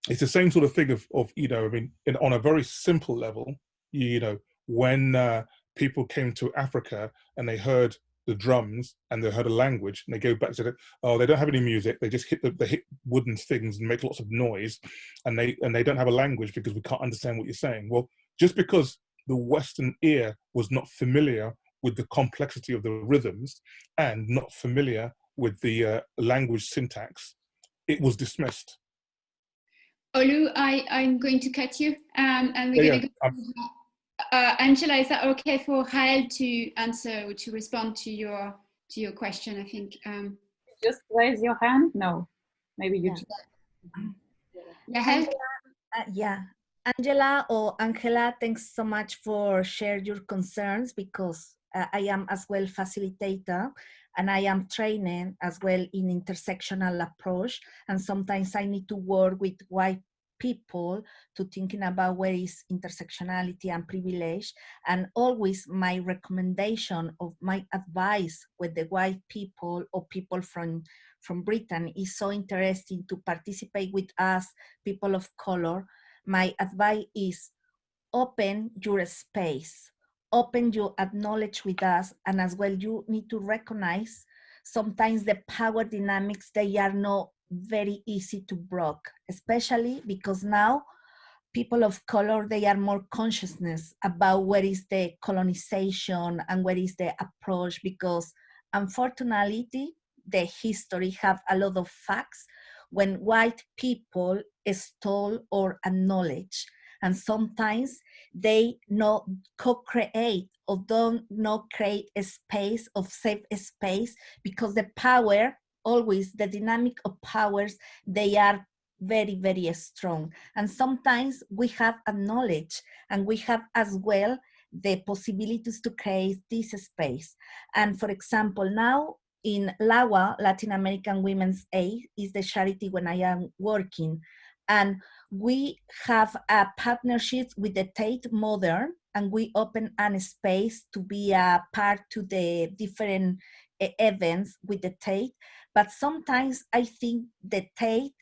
it's the same sort of thing of you know, I mean, on a very simple level, you know, when people came to Africa and they heard the drums and they heard a language, and they go back and say, oh, they don't have any music, they just hit wooden things and make lots of noise, and they don't have a language because we can't understand what you're saying. Well, just because the Western ear was not familiar with the complexity of the rhythms and not familiar with the language syntax, it was dismissed. Olu, I'm going to cut you, and we're going to go. Angela, is that okay for Raël to answer or to respond to your question? I think. Just raise your hand. No, maybe you. Yeah. Yeah. Angela or Angela, thanks so much for sharing your concerns, because I am as well facilitator, and I am training as well in intersectional approach, and sometimes I need to work with white people to thinking about where is intersectionality and privilege, and always my recommendation of my advice with the white people or people from Britain is so interesting to participate with us, people of color. My advice is open your space, open your acknowledge with us, and as well you need to recognize sometimes the power dynamics, they are not very easy to break, especially because now people of color, they are more consciousness about what is the colonization and what is the approach, because unfortunately, the history have a lot of facts when white people stole or acknowledge. And sometimes they not co-create or don't not create a space of safe space, because the power, always the dynamic of powers, they are very, very strong. And sometimes we have a knowledge and we have as well the possibilities to create this space. And for example, now in LAWA, Latin American Women's Aid, is the charity when I am working. And we have a partnership with the Tate Modern, and we open a space to be a part to the different events with the Tate. But sometimes I think the Tate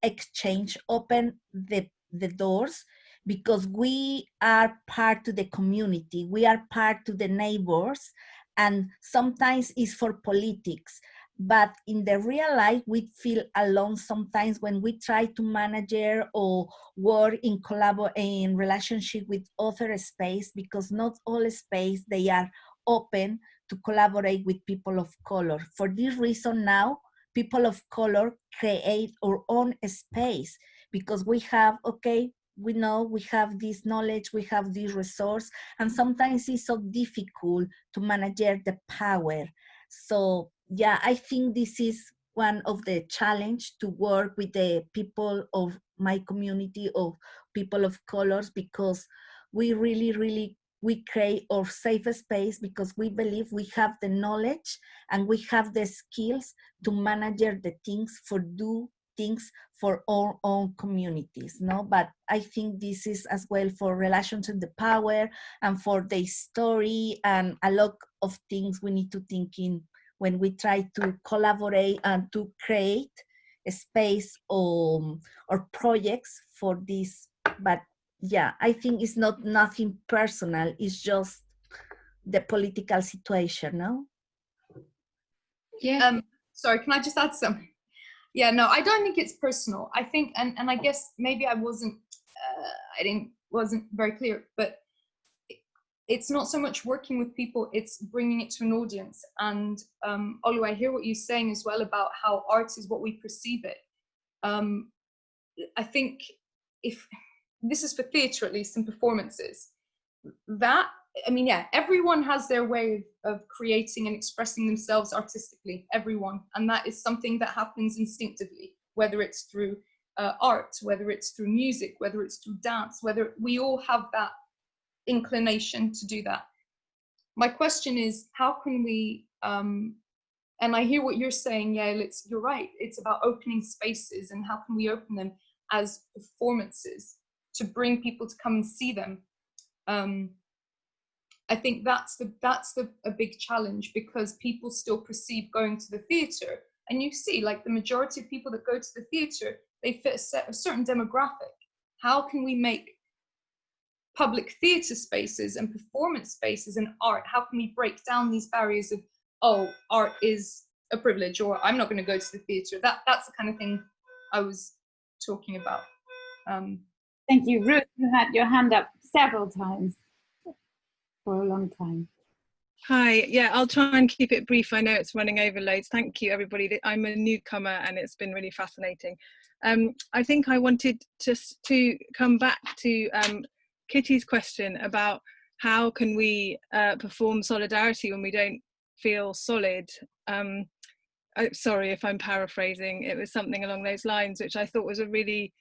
exchange open the doors, because we are part to the community, we are part to the neighbors, and sometimes it's for politics. But in the real life, we feel alone sometimes when we try to manage or work in relationship with other space, because not all space, they are open to collaborate with people of color. For this reason now, people of color create our own space, because we have, okay, we know we have this knowledge, we have this resource, and sometimes it's so difficult to manage the power. So yeah, I think this is one of the challenge to work with the people of my community of people of colors, because we really we create our safe space, because we believe we have the knowledge and we have the skills to manage the things, for do things for our own communities, no? But I think this is as well for relations to the power and for the story, and a lot of things we need to think in when we try to collaborate and to create a space or projects for this. But yeah, I think it's not nothing personal, it's just the political situation, no? Yeah. Sorry, can I just add something? Yeah, no, I don't think it's personal. I think, and I guess maybe I wasn't very clear, but it's not so much working with people, it's bringing it to an audience. And Olu, I hear what you're saying as well about how art is what we perceive it. I think if this is for theatre, at least in performances, yeah, everyone has their way of creating and expressing themselves artistically, everyone. And that is something that happens instinctively, whether it's through art, whether it's through music, whether it's through dance, whether we all have that inclination to do that. My question is, how can we, and I hear what you're saying, Yael, you're right, it's about opening spaces, and how can we open them as performances to bring people to come and see them. I think that's a big challenge, because people still perceive going to the theatre, and you see, like, the majority of people that go to the theatre, they fit a certain demographic. How can we make public theatre spaces and performance spaces and art, how can we break down these barriers of, oh, art is a privilege, or I'm not going to go to the theatre? That's the kind of thing I was talking about. Thank you. Ruth, you had your hand up several times for a long time. Hi, yeah, I'll try and keep it brief. I know it's running over loads. Thank you, everybody. I'm a newcomer and it's been really fascinating. I think I wanted just to come back to Kitty's question about how can we perform solidarity when we don't feel solid. Sorry if I'm paraphrasing, it was something along those lines, which I thought was a really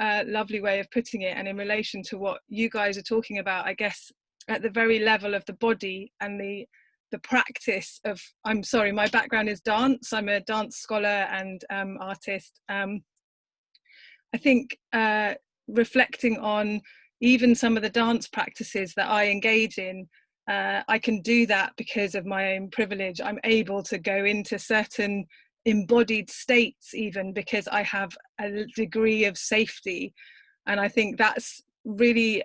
lovely way of putting it. And in relation to what you guys are talking about, I guess at the very level of the body and the practice of, I'm sorry, my background is dance. I'm a dance scholar and artist. I think reflecting on even some of the dance practices that I engage in, I can do that because of my own privilege. I'm able to go into certain embodied states even because I have a degree of safety. And I think that's really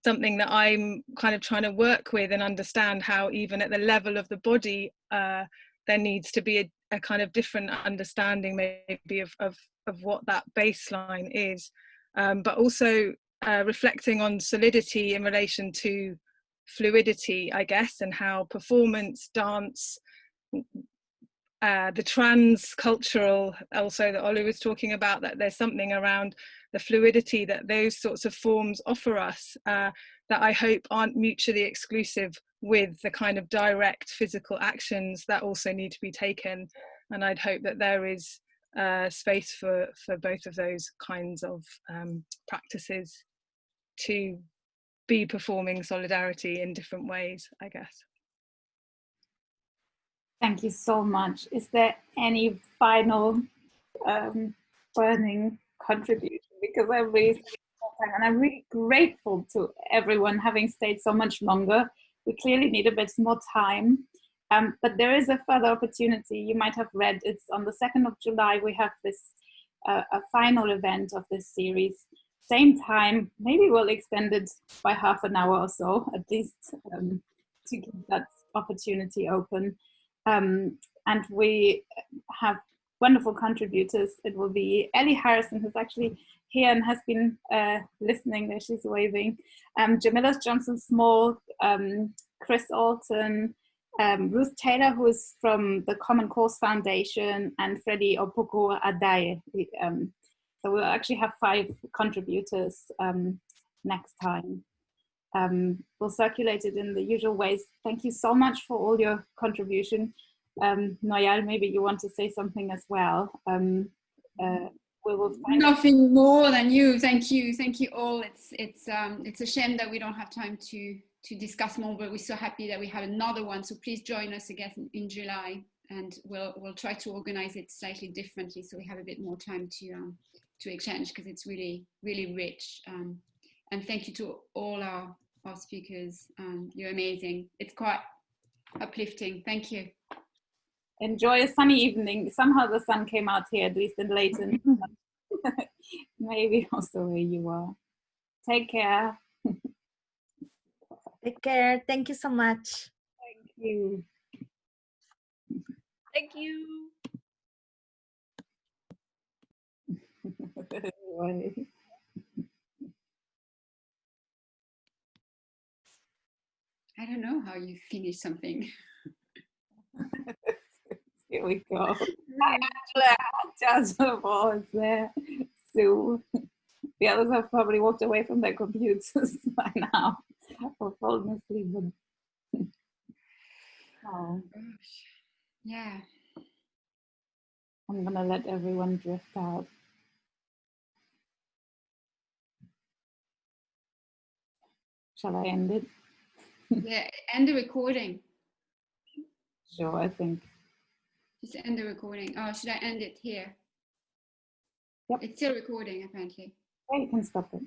something that I'm kind of trying to work with and understand, how even at the level of the body, there needs to be a kind of different understanding maybe of what that baseline is, but also reflecting on solidity in relation to fluidity, I guess, and how performance, dance, the trans-cultural also that Olu was talking about, that there's something around the fluidity that those sorts of forms offer us that I hope aren't mutually exclusive with the kind of direct physical actions that also need to be taken. And I'd hope that there is space for both of those kinds of practices to be performing solidarity in different ways, I guess. Thank you so much. Is there any final burning contribution? Because I'm really, and I'm really grateful to everyone having stayed so much longer. We clearly need a bit more time, but there is a further opportunity. You might have read, it's on the 2nd of July, we have this a final event of this series. Same time, maybe we'll extend it by half an hour or so, at least, to keep that opportunity open. And we have wonderful contributors. It will be Ellie Harrison, who's actually here and has been listening. There she's waving. Jamila Johnson-Small, Chris Alton, Ruth Taylor, who is from the Common Cause Foundation, and Freddie Opoku Adaye. So we'll actually have 5 contributors next time. We'll circulate it in the usual ways. Thank you so much for all your contribution. Noyale, maybe you want to say something as well. We will find nothing more than you. Thank you all. It's a shame that we don't have time to discuss more, but we're so happy that we have another one. So please join us again in July, and we'll try to organize it slightly differently so we have a bit more time to exchange, because it's really, really rich. And thank you to all our speakers. You're amazing. It's quite uplifting. Thank you. Enjoy a sunny evening. Somehow the sun came out here, at least in Leighton. Maybe also where you are. Take care. Take care. Thank you so much. Thank you. Thank you. I don't know how you finish something. Here we go. Just was there. So the others have probably walked away from their computers by now or fallen asleep. Oh. Yeah. I'm gonna let everyone drift out. Shall I end it? Yeah, end the recording. Sure, I think. Just end the recording. Oh, should I end it here? Yep. It's still recording, apparently. Yeah, you can stop it.